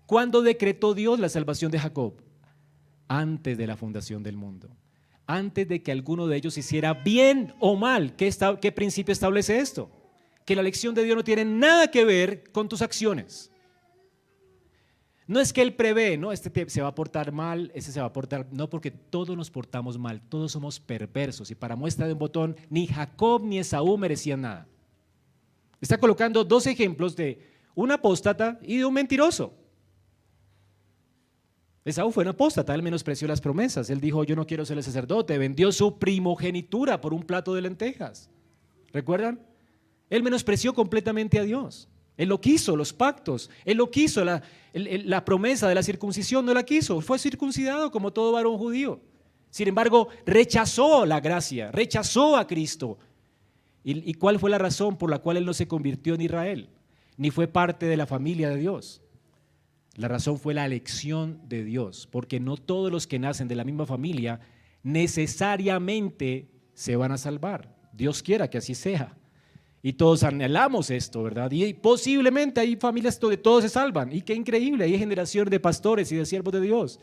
Speaker 1: ¿Cuándo decretó Dios la salvación de Jacob? Antes de la fundación del mundo. Antes de que alguno de ellos hiciera bien o mal. ¿Qué principio establece esto? Que la elección de Dios no tiene nada que ver con tus acciones. No es que Él prevé, no, este se va a portar mal, este se va a portar, no, porque todos nos portamos mal, todos somos perversos y para muestra de un botón, ni Jacob ni Esaú merecían nada.
Speaker 2: Está colocando dos ejemplos de un apóstata y de un mentiroso. Esaú fue un apóstata, él menospreció las promesas. Él dijo, yo no quiero ser el sacerdote. Vendió su primogenitura por un plato de lentejas. ¿Recuerdan? Él menospreció completamente a Dios. Él lo quiso, los pactos. Él lo quiso, la promesa de la circuncisión no la quiso. Fue circuncidado como todo varón judío. Sin embargo, rechazó la gracia, rechazó a Cristo. ¿Y cuál fue la razón por la cual él no se convirtió en Israel? Ni fue parte de la familia de Dios. La razón fue la elección de Dios, porque no todos los que nacen de la misma familia necesariamente se van a salvar. Dios quiera que así sea. Y todos anhelamos esto, ¿verdad? Y posiblemente hay familias donde todos se salvan. Y qué increíble, hay generaciones de pastores y de siervos de Dios.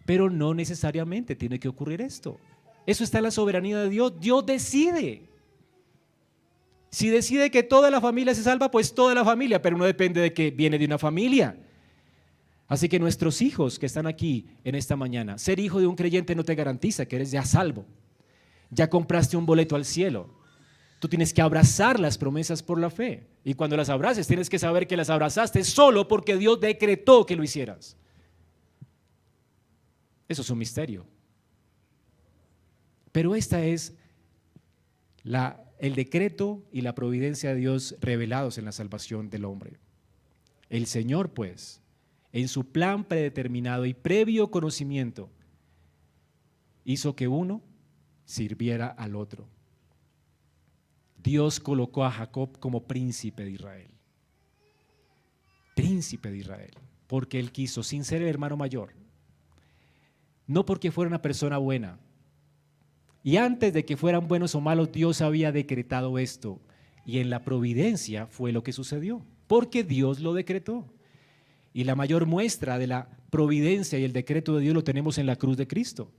Speaker 2: Pero no necesariamente tiene que ocurrir esto. Eso está en la soberanía de Dios. Dios decide. Si decide que toda la familia se salva, pues toda la familia, pero no depende de que viene de una familia. Así que nuestros hijos que están aquí en esta mañana, ser hijo de un creyente no te garantiza que eres ya salvo. Ya compraste un boleto al cielo. Tú tienes que abrazar las promesas por la fe. Y cuando las abraces, tienes que saber que las abrazaste solo porque Dios decretó que lo hicieras. Eso es un misterio. Pero esta es el decreto y la providencia de Dios revelados en la salvación del hombre. El Señor, pues, en su plan predeterminado y previo conocimiento, hizo que uno sirviera al otro. Dios colocó a Jacob como príncipe de Israel. Príncipe de Israel, porque él quiso, sin ser el hermano mayor. No porque fuera una persona buena. Y antes de que fueran buenos o malos, Dios había decretado esto. Y en la providencia fue lo que sucedió, porque Dios lo decretó. Y la mayor muestra de la providencia y el decreto de Dios lo tenemos en la cruz de Cristo.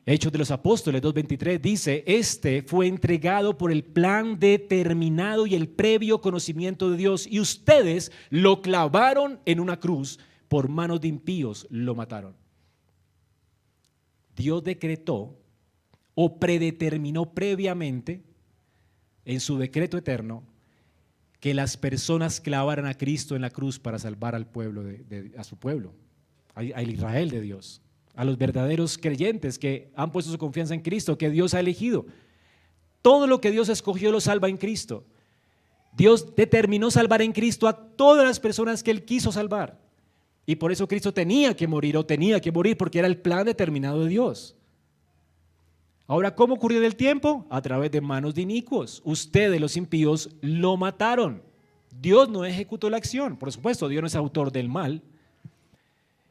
Speaker 2: Hechos de los Apóstoles 2:23 dice, este fue entregado por el plan determinado y el previo conocimiento de Dios, y ustedes lo clavaron en una cruz, por manos de impíos lo mataron. Dios decretó o predeterminó previamente en su decreto eterno que las personas clavaran a Cristo en la cruz para salvar al pueblo, a su pueblo, al Israel de Dios, a los verdaderos creyentes que han puesto su confianza en Cristo, que Dios ha elegido. Todo lo que Dios escogió lo salva en Cristo. Dios determinó salvar en Cristo a todas las personas que Él quiso salvar. Y por eso Cristo tenía que morir porque era el plan determinado de Dios. Ahora, ¿cómo ocurrió en el tiempo? A través de manos de inicuos. Ustedes, los impíos, lo mataron. Dios no ejecutó la acción. Por supuesto, Dios no es autor del mal.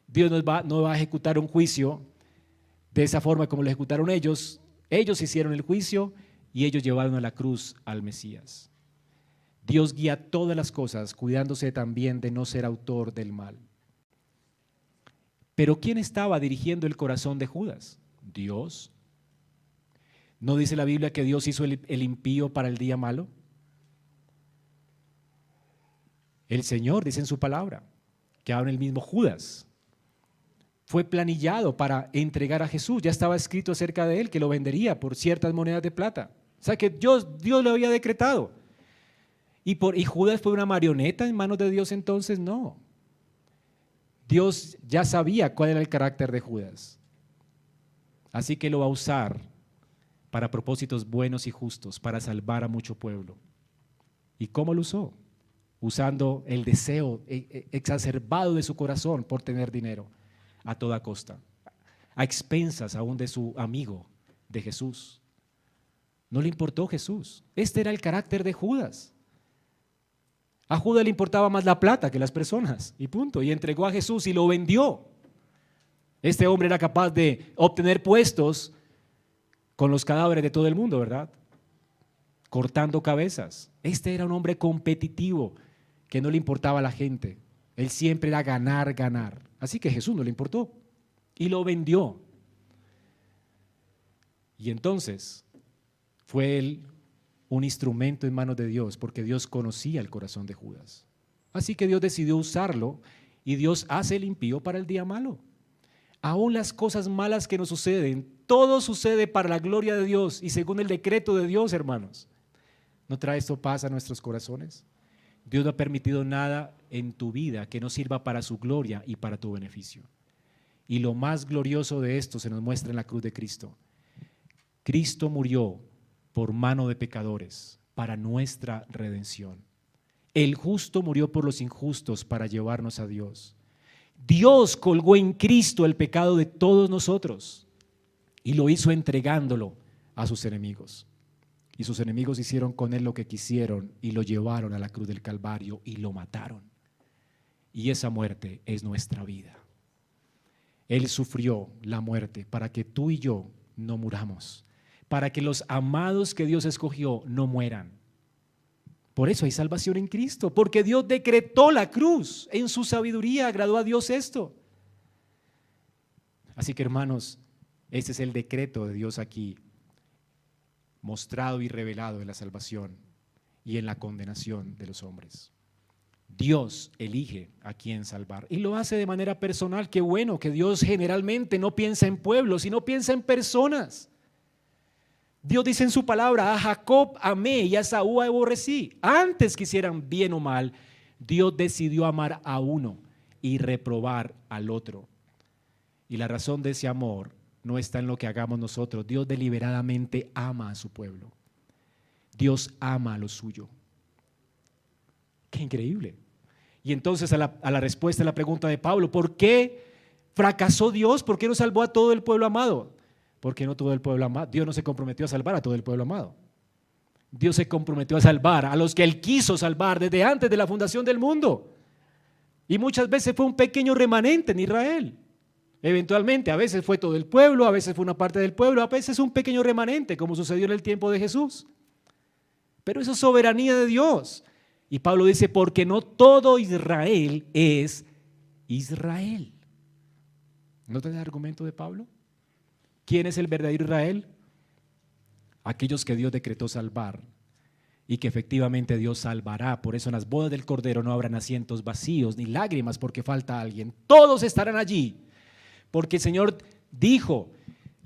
Speaker 2: Dios no va a ejecutar un juicio de esa forma como lo ejecutaron ellos. Ellos hicieron el juicio y ellos llevaron a la cruz al Mesías. Dios guía todas las cosas, cuidándose también de no ser autor del mal. Pero ¿quién estaba dirigiendo el corazón de Judas? Dios. ¿No dice la Biblia que Dios hizo el impío para el día malo? El Señor dice en su palabra que ahora el mismo Judas fue planillado para entregar a Jesús. Ya estaba escrito acerca de él que lo vendería por ciertas monedas de plata. O sea que Dios lo había decretado. ¿Y Judas fue una marioneta en manos de Dios entonces? No. Dios ya sabía cuál era el carácter de Judas. Así que lo va a usar para propósitos buenos y justos, para salvar a mucho pueblo. ¿Y cómo lo usó? Usando el deseo exacerbado de su corazón por tener dinero a toda costa, a expensas aún de su amigo, de Jesús. No le importó Jesús. Este era el carácter de Judas. A Judas le importaba más la plata que las personas, y punto. Y entregó a Jesús y lo vendió. Este hombre era capaz de obtener puestos con los cadáveres de todo el mundo, ¿verdad? Cortando cabezas. Este era un hombre competitivo que no le importaba a la gente. Él siempre era ganar, ganar. Así que Jesús no le importó y lo vendió. Y entonces fue él un instrumento en manos de Dios, porque Dios conocía el corazón de Judas. Así que Dios decidió usarlo, y Dios hace el impío para el día malo. Aún las cosas malas que nos suceden, todo sucede para la gloria de Dios y según el decreto de Dios, hermanos. ¿No trae esto paz a nuestros corazones? Dios no ha permitido nada en tu vida que no sirva para su gloria y para tu beneficio. Y lo más glorioso de esto se nos muestra en la cruz de Cristo. Cristo murió por mano de pecadores para nuestra redención. El justo murió por los injustos para llevarnos a Dios. Dios colgó en Cristo el pecado de todos nosotros y lo hizo entregándolo a sus enemigos. Y sus enemigos hicieron con él lo que quisieron y lo llevaron a la cruz del Calvario y lo mataron. Y esa muerte es nuestra vida. Él sufrió la muerte para que tú y yo no muramos, para que los amados que Dios escogió no mueran. Por eso hay salvación en Cristo, porque Dios decretó la cruz. En su sabiduría agradó a Dios esto. Así que, hermanos, este es el decreto de Dios aquí, mostrado y revelado en la salvación y en la condenación de los hombres. Dios elige a quién salvar y lo hace de manera personal. Qué bueno que Dios generalmente no piensa en pueblos, sino piensa en personas. Dios dice en su palabra: a Jacob amé y a Esaú aborrecí. Antes que hicieran bien o mal, Dios decidió amar a uno y reprobar al otro. Y la razón de ese amor no está en lo que hagamos nosotros. Dios deliberadamente ama a su pueblo. Dios ama a lo suyo. Qué increíble. Y entonces a la respuesta a la pregunta de Pablo: ¿por qué fracasó Dios? ¿Por qué no salvó a todo el pueblo amado? Porque no todo el pueblo amado. Dios no se comprometió a salvar a todo el pueblo amado. Dios se comprometió a salvar a los que Él quiso salvar desde antes de la fundación del mundo. Y muchas veces fue un pequeño remanente en Israel. Eventualmente, a veces fue todo el pueblo, a veces fue una parte del pueblo, a veces un pequeño remanente, como sucedió en el tiempo de Jesús. Pero eso es soberanía de Dios. Y Pablo dice: porque no todo Israel es Israel. ¿No te da argumento de Pablo? ¿Quién es el verdadero Israel? Aquellos que Dios decretó salvar y que efectivamente Dios salvará. Por eso en las bodas del Cordero no habrán asientos vacíos ni lágrimas porque falta alguien. Todos estarán allí, porque el Señor dijo: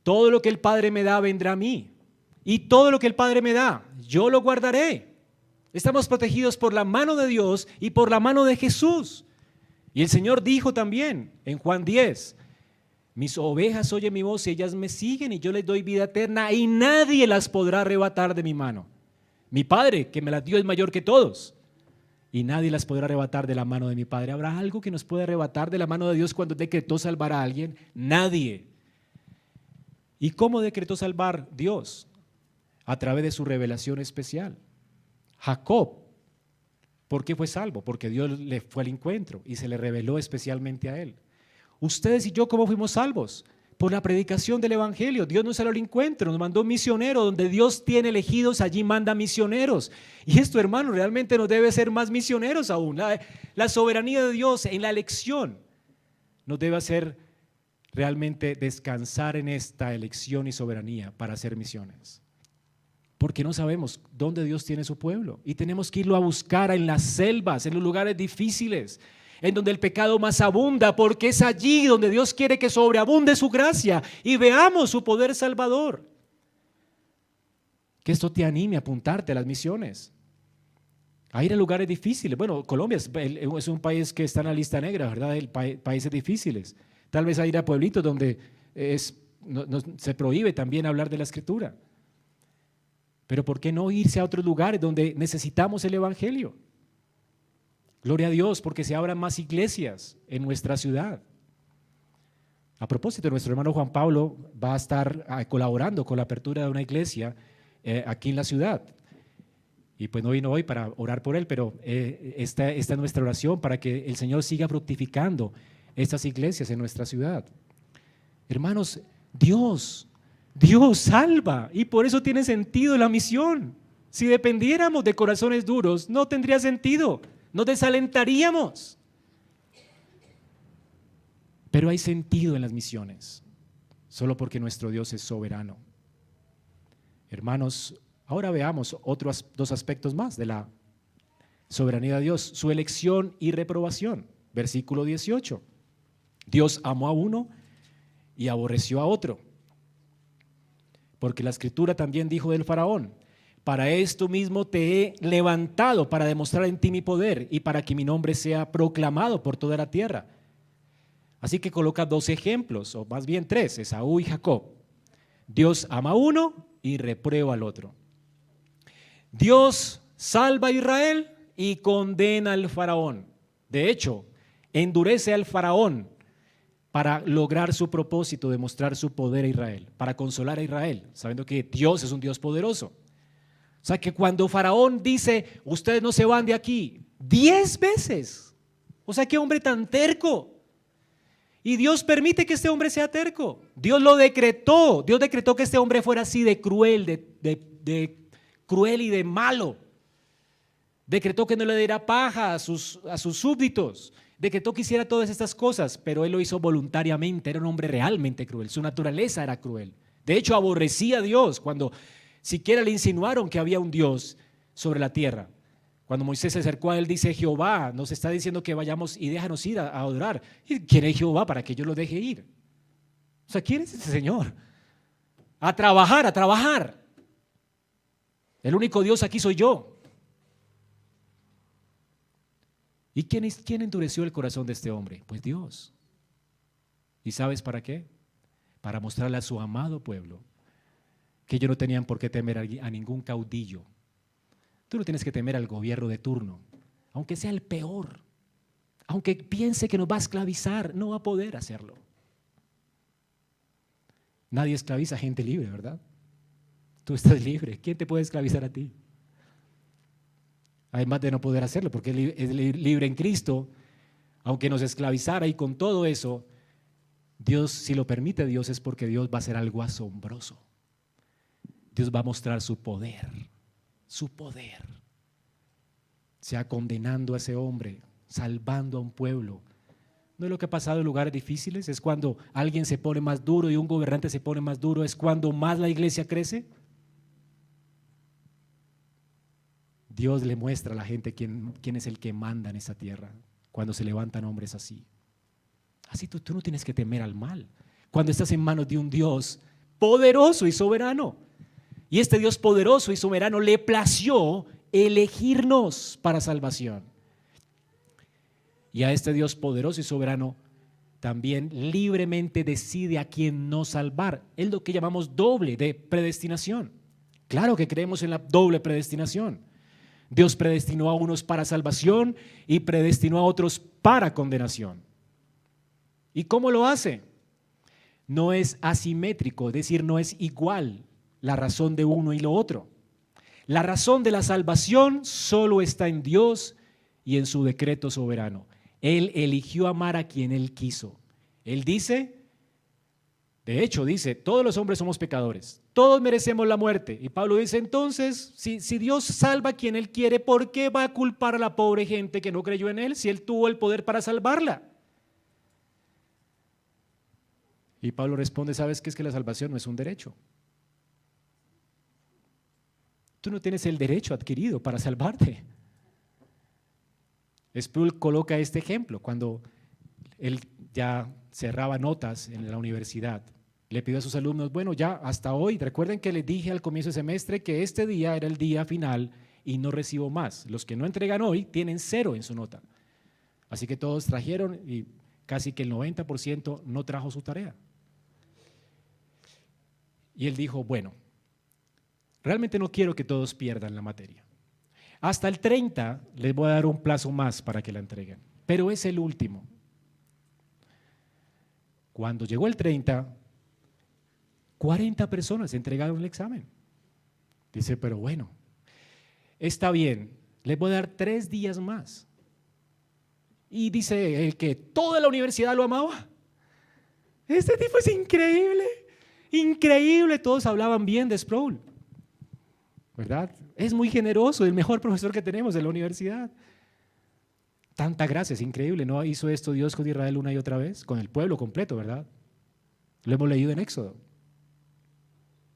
Speaker 2: todo lo que el Padre me da vendrá a mí, y todo lo que el Padre me da yo lo guardaré. Estamos protegidos por la mano de Dios y por la mano de Jesús. Y el Señor dijo también en Juan 10: mis ovejas oyen mi voz y ellas me siguen y yo les doy vida eterna y nadie las podrá arrebatar de mi mano. Mi Padre que me las dio es mayor que todos y nadie las podrá arrebatar de la mano de mi Padre. ¿Habrá algo que nos pueda arrebatar de la mano de Dios cuando decretó salvar a alguien? Nadie. ¿Y cómo decretó salvar Dios? A través de su revelación especial. Jacob, ¿por qué fue salvo? Porque Dios le fue al encuentro y se le reveló especialmente a él. Ustedes y yo, ¿cómo fuimos salvos? Por la predicación del Evangelio. Dios nos salió al encuentro, nos mandó misioneros. Donde Dios tiene elegidos, allí manda misioneros. Y esto, hermano, realmente nos debe ser más misioneros aún. La soberanía de Dios en la elección nos debe hacer realmente descansar en esta elección y soberanía para hacer misiones. Porque no sabemos dónde Dios tiene su pueblo y tenemos que irlo a buscar en las selvas, en los lugares difíciles, en donde el pecado más abunda, porque es allí donde Dios quiere que sobreabunde su gracia y veamos su poder salvador. Que esto te anime a apuntarte a las misiones, a ir a lugares difíciles. Bueno, Colombia es un país que está en la lista negra, ¿verdad? Países difíciles. Tal vez a ir a pueblitos donde se prohíbe también hablar de la Escritura. Pero ¿por qué no irse a otros lugares donde necesitamos el Evangelio? Gloria a Dios, porque se abran más iglesias en nuestra ciudad. A propósito, nuestro hermano Juan Pablo va a estar colaborando con la apertura de una iglesia aquí en la ciudad. Y pues no vino hoy para orar por él, pero esta es nuestra oración para que el Señor siga fructificando estas iglesias en nuestra ciudad. Hermanos, Dios salva y por eso tiene sentido la misión. Si dependiéramos de corazones duros, no tendría sentido. Nos desalentaríamos. Pero hay sentido en las misiones, solo porque nuestro Dios es soberano. Hermanos, ahora veamos otros dos aspectos más de la soberanía de Dios: su elección y reprobación. Versículo 18. Dios amó a uno y aborreció a otro. Porque la Escritura también dijo del faraón: Para esto mismo te he levantado, para demostrar en ti mi poder y para que mi nombre sea proclamado por toda la tierra. Así que coloca 2 ejemplos, o más bien 3, Esaú y Jacob. Dios ama a uno y reprueba al otro. Dios salva a Israel y condena al faraón. De hecho, endurece al faraón para lograr su propósito de mostrar su poder a Israel, para consolar a Israel, sabiendo que Dios es un Dios poderoso. O sea que cuando faraón dice, ustedes no se van de aquí, 10 veces. O sea, qué hombre tan terco. Y Dios permite que este hombre sea terco. Dios lo decretó. Dios decretó que este hombre fuera así de cruel, de cruel y de malo. Decretó que no le diera paja a sus súbditos. Decretó que hiciera todas estas cosas, pero él lo hizo voluntariamente. Era un hombre realmente cruel. Su naturaleza era cruel. De hecho, aborrecía a Dios cuando siquiera le insinuaron que había un Dios sobre la tierra. Cuando Moisés se acercó a él, dice: Jehová nos está diciendo que vayamos y déjanos ir a adorar. ¿Y quién es Jehová para que yo lo deje ir? O sea, ¿quién es ese Señor? A trabajar, a trabajar. El único Dios aquí soy yo. ¿Y quién endureció el corazón de este hombre? Pues Dios. ¿Y sabes para qué? Para mostrarle a su amado pueblo que ellos no tenían por qué temer a ningún caudillo. Tú no tienes que temer al gobierno de turno, aunque sea el peor, aunque piense que nos va a esclavizar, no va a poder hacerlo. Nadie esclaviza a gente libre, ¿verdad? Tú estás libre. ¿Quién te puede esclavizar a ti? Además de no poder hacerlo, porque es libre en Cristo, aunque nos esclavizara, y con todo eso, Dios, si lo permite Dios, es porque Dios va a hacer algo asombroso. Dios va a mostrar su poder, sea condenando a ese hombre, salvando a un pueblo. ¿No es lo que ha pasado en lugares difíciles? Es cuando alguien se pone más duro y un gobernante se pone más duro, es cuando más la iglesia crece. Dios le muestra a la gente quién es el que manda en esa tierra cuando se levantan hombres así. Así tú no tienes que temer al mal cuando estás en manos de un Dios poderoso y soberano. Y este Dios poderoso y soberano le plació elegirnos para salvación. Y a este Dios poderoso y soberano también libremente decide a quién no salvar. Es lo que llamamos doble de predestinación. Claro que creemos en la doble predestinación. Dios predestinó a unos para salvación y predestinó a otros para condenación. ¿Y cómo lo hace? No es asimétrico, es decir, no es igual la razón de uno y lo otro. La razón de la salvación solo está en Dios y en su decreto soberano. Él eligió amar a quien Él quiso. Él dice, de hecho dice, todos los hombres somos pecadores, todos merecemos la muerte. Y Pablo dice, entonces, si Dios salva a quien Él quiere, ¿por qué va a culpar a la pobre gente que no creyó en Él si Él tuvo el poder para salvarla? Y Pablo responde, ¿sabes qué? Es que la salvación no es un derecho. Tú no tienes el derecho adquirido para salvarte. Sproul coloca este ejemplo cuando él ya cerraba notas en la universidad. Le pidió a sus alumnos, bueno, ya hasta hoy, recuerden que les dije al comienzo del semestre que este día era el día final y no recibo más. Los que no entregan hoy tienen 0 en su nota. Así que todos trajeron y casi que el 90% no trajo su tarea. Y él dijo, bueno, realmente no quiero que todos pierdan la materia. Hasta el 30 les voy a dar un plazo más para que la entreguen, pero es el último. Cuando llegó el 30, 40 personas entregaron el examen. Dice, pero bueno, está bien, les voy a dar 3 días más. Y dice el que toda la universidad lo amaba. Este tipo es increíble, increíble. Todos hablaban bien de Sproul, ¿verdad? Es muy generoso, el mejor profesor que tenemos en la universidad. Tanta gracia, es increíble. ¿No hizo esto Dios con Israel una y otra vez? Con el pueblo completo, ¿verdad? Lo hemos leído en Éxodo.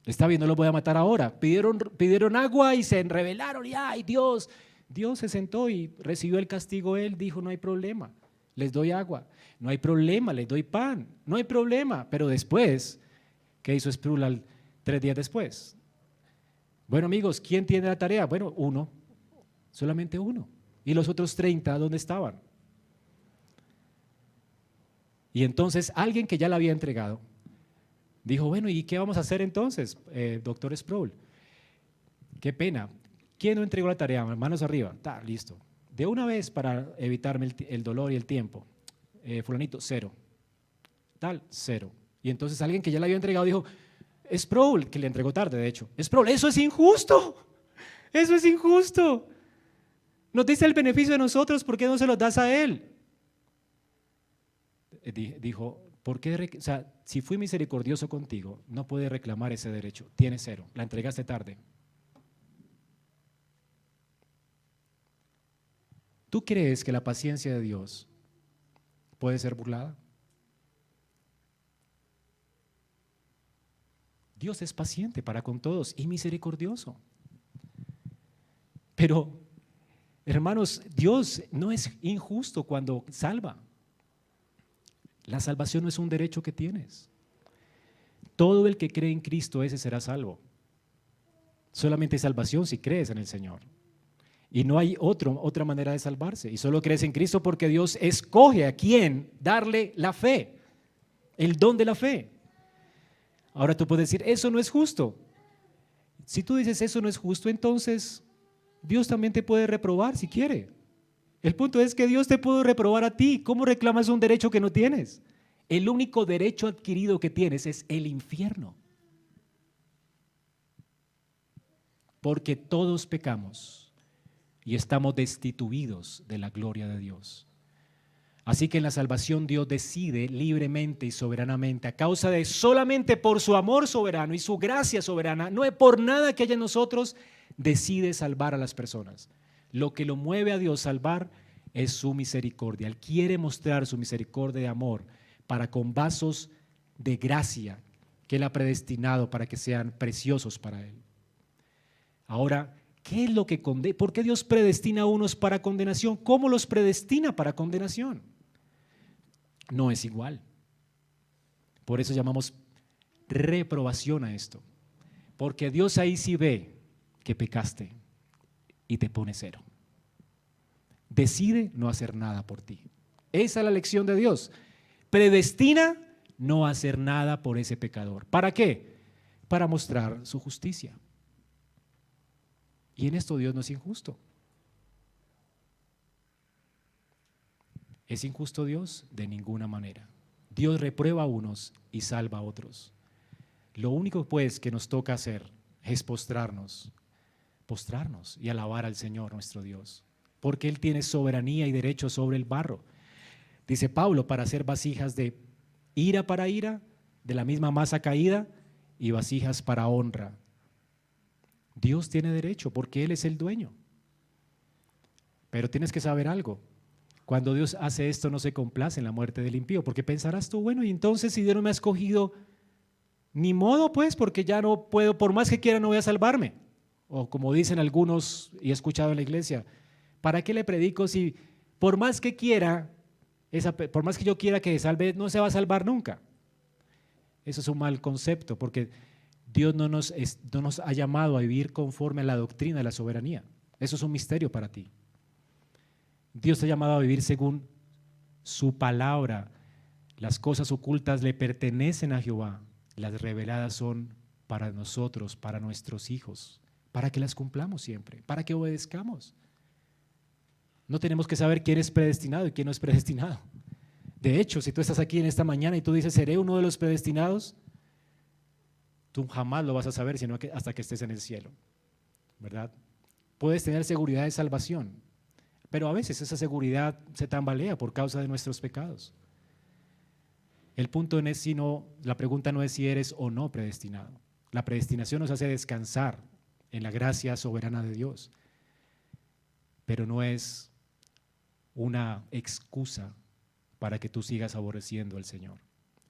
Speaker 2: Está bien, no los voy a matar ahora. Pidieron agua y se rebelaron y ¡ay, Dios! Dios se sentó y recibió el castigo. Él dijo, no hay problema, les doy agua. No hay problema, les doy pan. No hay problema. Pero después, ¿qué hizo Sproul 3 días después? Bueno, amigos, ¿quién tiene la tarea? Bueno, uno, solamente uno. ¿Y los otros 30 dónde estaban? Y entonces alguien que ya la había entregado dijo, bueno, ¿y qué vamos a hacer entonces, doctor Sproul? Qué pena. ¿Quién no entregó la tarea? Manos arriba. Está, listo. De una vez para evitarme el dolor y el tiempo. Fulanito, 0. Tal, 0. Y entonces alguien que ya la había entregado dijo, Sproul, que le entregó tarde, de hecho. Sproul, eso es injusto. Eso es injusto. Nos diste el beneficio de nosotros, ¿por qué no se lo das a él? Dijo, ¿por qué? O sea, si fui misericordioso contigo, no puedes reclamar ese derecho. Tienes 0, la entregaste tarde. ¿Tú crees que la paciencia de Dios puede ser burlada? Dios es paciente para con todos y misericordioso. Pero, hermanos, Dios no es injusto cuando salva. La salvación no es un derecho que tienes. Todo el que cree en Cristo, ese será salvo. Solamente hay salvación si crees en el Señor. Y no hay otra manera de salvarse. Y solo crees en Cristo porque Dios escoge a quién darle la fe, el don de la fe. Ahora tú puedes decir, eso no es justo. Si tú dices eso no es justo, entonces Dios también te puede reprobar si quiere. El punto es que Dios te puede reprobar a ti. ¿Cómo reclamas un derecho que no tienes? El único derecho adquirido que tienes es el infierno. Porque todos pecamos y estamos destituidos de la gloria de Dios. Así que en la salvación Dios decide libremente y soberanamente, a causa de solamente por su amor soberano y su gracia soberana, no es por nada que haya en nosotros, decide salvar a las personas. Lo que lo mueve a Dios salvar es su misericordia. Él quiere mostrar su misericordia de amor para con vasos de gracia que Él ha predestinado para que sean preciosos para Él. Ahora, ¿qué es lo que condena? ¿Por qué Dios predestina a unos para condenación? ¿Cómo los predestina para condenación? No es igual. Por eso llamamos reprobación a esto. Porque Dios ahí sí ve que pecaste y te pone 0. Decide no hacer nada por ti. Esa es la lección de Dios. Predestina no hacer nada por ese pecador. ¿Para qué? Para mostrar su justicia. Y en esto Dios no es injusto. ¿Es injusto Dios? De ninguna manera. Dios reprueba a unos y salva a otros. Lo único pues que nos toca hacer es postrarnos y alabar al Señor nuestro Dios, porque Él tiene soberanía y derecho sobre el barro. Dice Pablo, para hacer vasijas de ira para ira, de la misma masa caída, y vasijas para honra. Dios tiene derecho porque Él es el dueño. Pero tienes que saber algo. Cuando Dios hace esto no se complace en la muerte del impío, porque pensarás tú, bueno, y entonces si Dios no me ha escogido, ni modo pues, porque ya no puedo, por más que quiera no voy a salvarme. O como dicen algunos, y he escuchado en la iglesia, ¿para qué le predico si por más que quiera, por más que yo quiera que salve, no se va a salvar nunca? Eso es un mal concepto, porque Dios no nos ha llamado a vivir conforme a la doctrina de la soberanía. Eso es un misterio para ti. Dios te ha llamado a vivir según su palabra. Las cosas ocultas le pertenecen a Jehová. Las reveladas son para nosotros, para nuestros hijos, para que las cumplamos siempre, para que obedezcamos. No tenemos que saber quién es predestinado y quién no es predestinado. De hecho, si tú estás aquí en esta mañana y tú dices, ¿seré uno de los predestinados? Tú jamás lo vas a saber sino hasta que estés en el cielo, ¿verdad? Puedes tener seguridad de salvación, pero a veces esa seguridad se tambalea por causa de nuestros pecados. El punto no es la pregunta no es si eres o no predestinado. La predestinación nos hace descansar en la gracia soberana de Dios, pero no es una excusa para que tú sigas aborreciendo al Señor.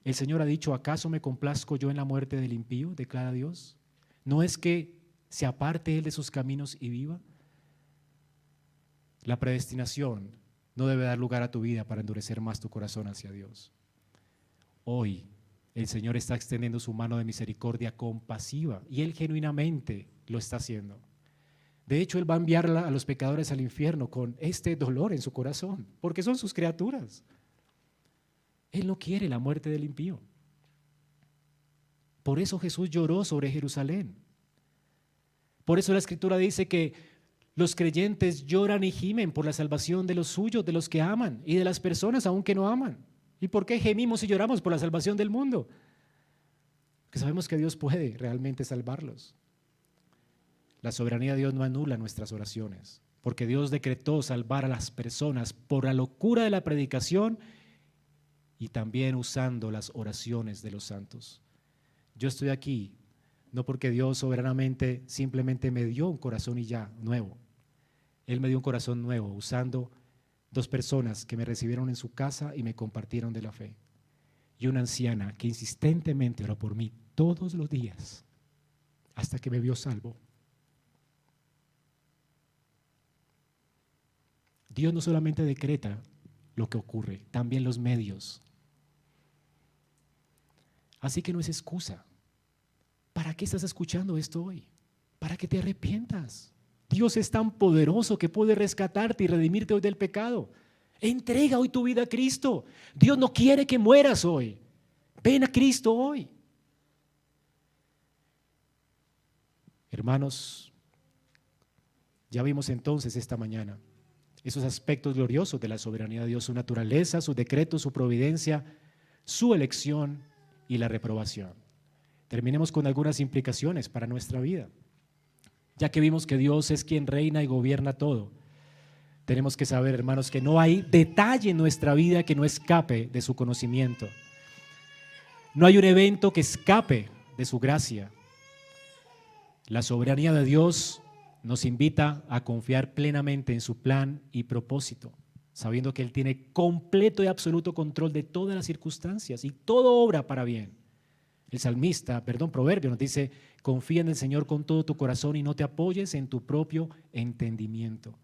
Speaker 2: El Señor ha dicho, ¿acaso me complazco yo en la muerte del impío? Declara Dios. ¿No es que se aparte Él de sus caminos y viva? La predestinación no debe dar lugar a tu vida para endurecer más tu corazón hacia Dios. Hoy el Señor está extendiendo su mano de misericordia compasiva y Él genuinamente lo está haciendo. De hecho, Él va a enviar a los pecadores al infierno con este dolor en su corazón, porque son sus criaturas. Él no quiere la muerte del impío. Por eso Jesús lloró sobre Jerusalén. Por eso la Escritura dice que los creyentes lloran y gimen por la salvación de los suyos, de los que aman y de las personas aún que no aman. ¿Y por qué gemimos y lloramos por la salvación del mundo? Porque sabemos que Dios puede realmente salvarlos. La soberanía de Dios no anula nuestras oraciones, porque Dios decretó salvar a las personas por la locura de la predicación y también usando las oraciones de los santos. Yo estoy aquí no porque Dios soberanamente simplemente me dio un corazón y ya, nuevo. Él me dio un corazón nuevo usando 2 personas que me recibieron en su casa y me compartieron de la fe. Y una anciana que insistentemente oró por mí todos los días hasta que me vio salvo. Dios no solamente decreta lo que ocurre, también los medios. Así que no es excusa. ¿Para qué estás escuchando esto hoy? Para que te arrepientas. Dios es tan poderoso que puede rescatarte y redimirte hoy del pecado. Entrega hoy tu vida a Cristo. Dios no quiere que mueras hoy. Ven a Cristo hoy. Hermanos, ya vimos entonces esta mañana esos aspectos gloriosos de la soberanía de Dios, su naturaleza, su decreto, su providencia, su elección y la reprobación. Terminemos con algunas implicaciones para nuestra vida. Ya que vimos que Dios es quien reina y gobierna todo, tenemos que saber, hermanos, que no hay detalle en nuestra vida que no escape de su conocimiento. No hay un evento que escape de su gracia. La soberanía de Dios nos invita a confiar plenamente en su plan y propósito, sabiendo que Él tiene completo y absoluto control de todas las circunstancias y todo obra para bien. El Proverbio nos dice: confía en el Señor con todo tu corazón y no te apoyes en tu propio entendimiento.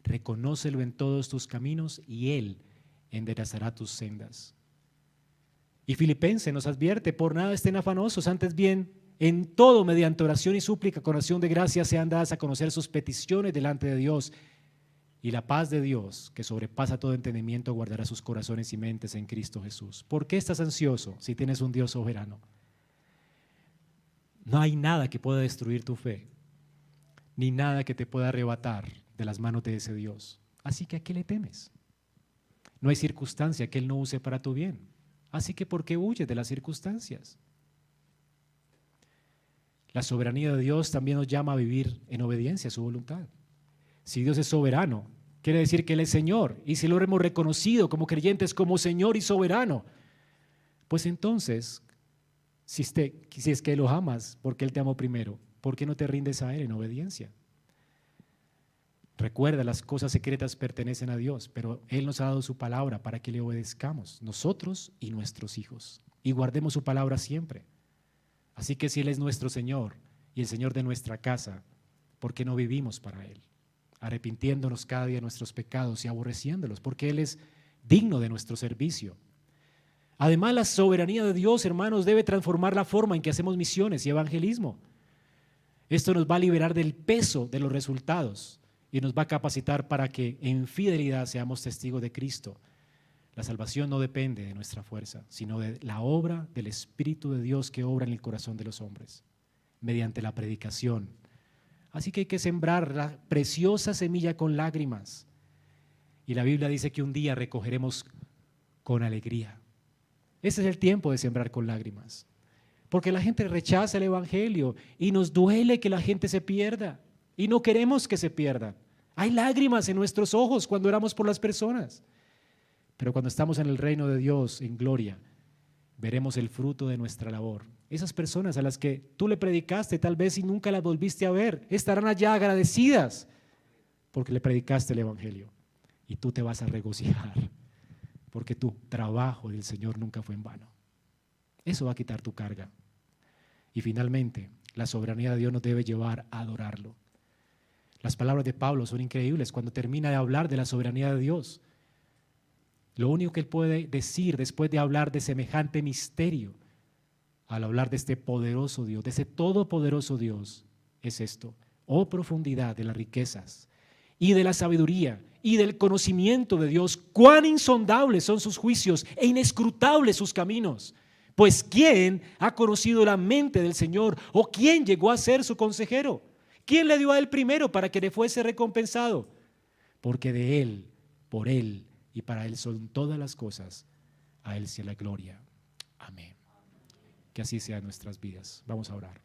Speaker 2: Reconócelo en todos tus caminos y Él enderezará tus sendas. Y Filipenses nos advierte: por nada estén afanosos, antes bien, en todo, mediante oración y súplica, con acción de gracias, sean dadas a conocer sus peticiones delante de Dios. Y la paz de Dios, que sobrepasa todo entendimiento, guardará sus corazones y mentes en Cristo Jesús. ¿Por qué estás ansioso si tienes un Dios soberano? No hay nada que pueda destruir tu fe, ni nada que te pueda arrebatar de las manos de ese Dios. Así que ¿a qué le temes? No hay circunstancia que Él no use para tu bien. Así que ¿por qué huyes de las circunstancias? La soberanía de Dios también nos llama a vivir en obediencia a su voluntad. Si Dios es soberano, quiere decir que Él es Señor. Y si lo hemos reconocido como creyentes como Señor y soberano, pues entonces, si es que lo amas, porque Él te amó primero, ¿por qué no te rindes a Él en obediencia? Recuerda, las cosas secretas pertenecen a Dios, pero Él nos ha dado su palabra para que le obedezcamos, nosotros y nuestros hijos, y guardemos su palabra siempre. Así que si Él es nuestro Señor y el Señor de nuestra casa, ¿por qué no vivimos para Él? Arrepintiéndonos cada día de nuestros pecados y aborreciéndolos, porque Él es digno de nuestro servicio. Además, la soberanía de Dios, hermanos, debe transformar la forma en que hacemos misiones y evangelismo. Esto nos va a liberar del peso de los resultados y nos va a capacitar para que en fidelidad seamos testigos de Cristo. La salvación no depende de nuestra fuerza, sino de la obra del Espíritu de Dios que obra en el corazón de los hombres, mediante la predicación. Así que hay que sembrar la preciosa semilla con lágrimas. Y la Biblia dice que un día recogeremos con alegría. Ese es el tiempo de sembrar con lágrimas. Porque la gente rechaza el Evangelio y nos duele que la gente se pierda. Y no queremos que se pierda. Hay lágrimas en nuestros ojos cuando oramos por las personas. Pero cuando estamos en el reino de Dios, en gloria, veremos el fruto de nuestra labor. Esas personas a las que tú le predicaste tal vez y nunca las volviste a ver, estarán allá agradecidas porque le predicaste el Evangelio. Y tú te vas a regocijar porque tu trabajo del Señor nunca fue en vano. Eso va a quitar tu carga. Y finalmente, la soberanía de Dios nos debe llevar a adorarlo. Las palabras de Pablo son increíbles cuando termina de hablar de la soberanía de Dios. Lo único que él puede decir después de hablar de semejante misterio al hablar de este poderoso Dios, de ese todopoderoso Dios, es esto: oh profundidad de las riquezas y de la sabiduría y del conocimiento de Dios, cuán insondables son sus juicios e inescrutables sus caminos. Pues ¿quién ha conocido la mente del Señor? ¿O quién llegó a ser su consejero? ¿Quién le dio a él primero para que le fuese recompensado? Porque de él, por él y para él son todas las cosas. A él sea la gloria. Amén. Que así sea en nuestras vidas. Vamos a orar.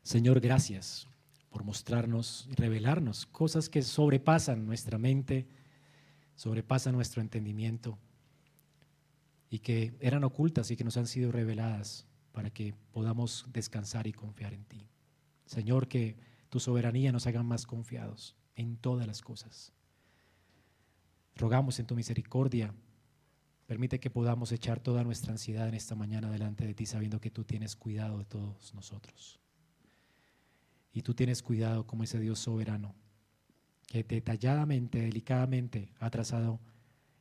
Speaker 2: Señor, gracias por mostrarnos y revelarnos cosas que sobrepasan nuestra mente, sobrepasan nuestro entendimiento y que eran ocultas y que nos han sido reveladas para que podamos descansar y confiar en ti. Señor, que tu soberanía nos haga más confiados en todas las cosas. Rogamos en tu misericordia, permite que podamos echar toda nuestra ansiedad en esta mañana delante de ti, sabiendo que tú tienes cuidado de todos nosotros. Y tú tienes cuidado como ese Dios soberano que detalladamente, delicadamente ha trazado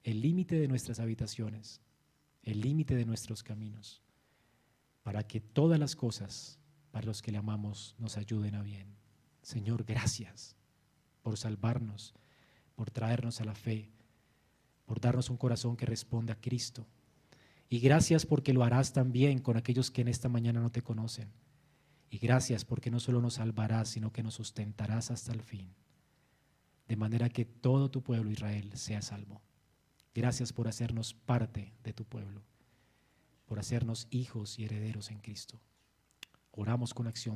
Speaker 2: el límite de nuestras habitaciones, el límite de nuestros caminos, para que todas las cosas para los que le amamos nos ayuden a bien. Señor, gracias por salvarnos, por traernos a la fe, por darnos un corazón que responda a Cristo. Y gracias porque lo harás también con aquellos que en esta mañana no te conocen. Y gracias porque no solo nos salvarás, sino que nos sustentarás hasta el fin, de manera que todo tu pueblo Israel sea salvo. Gracias por hacernos parte de tu pueblo, por hacernos hijos y herederos en Cristo. Oramos con acción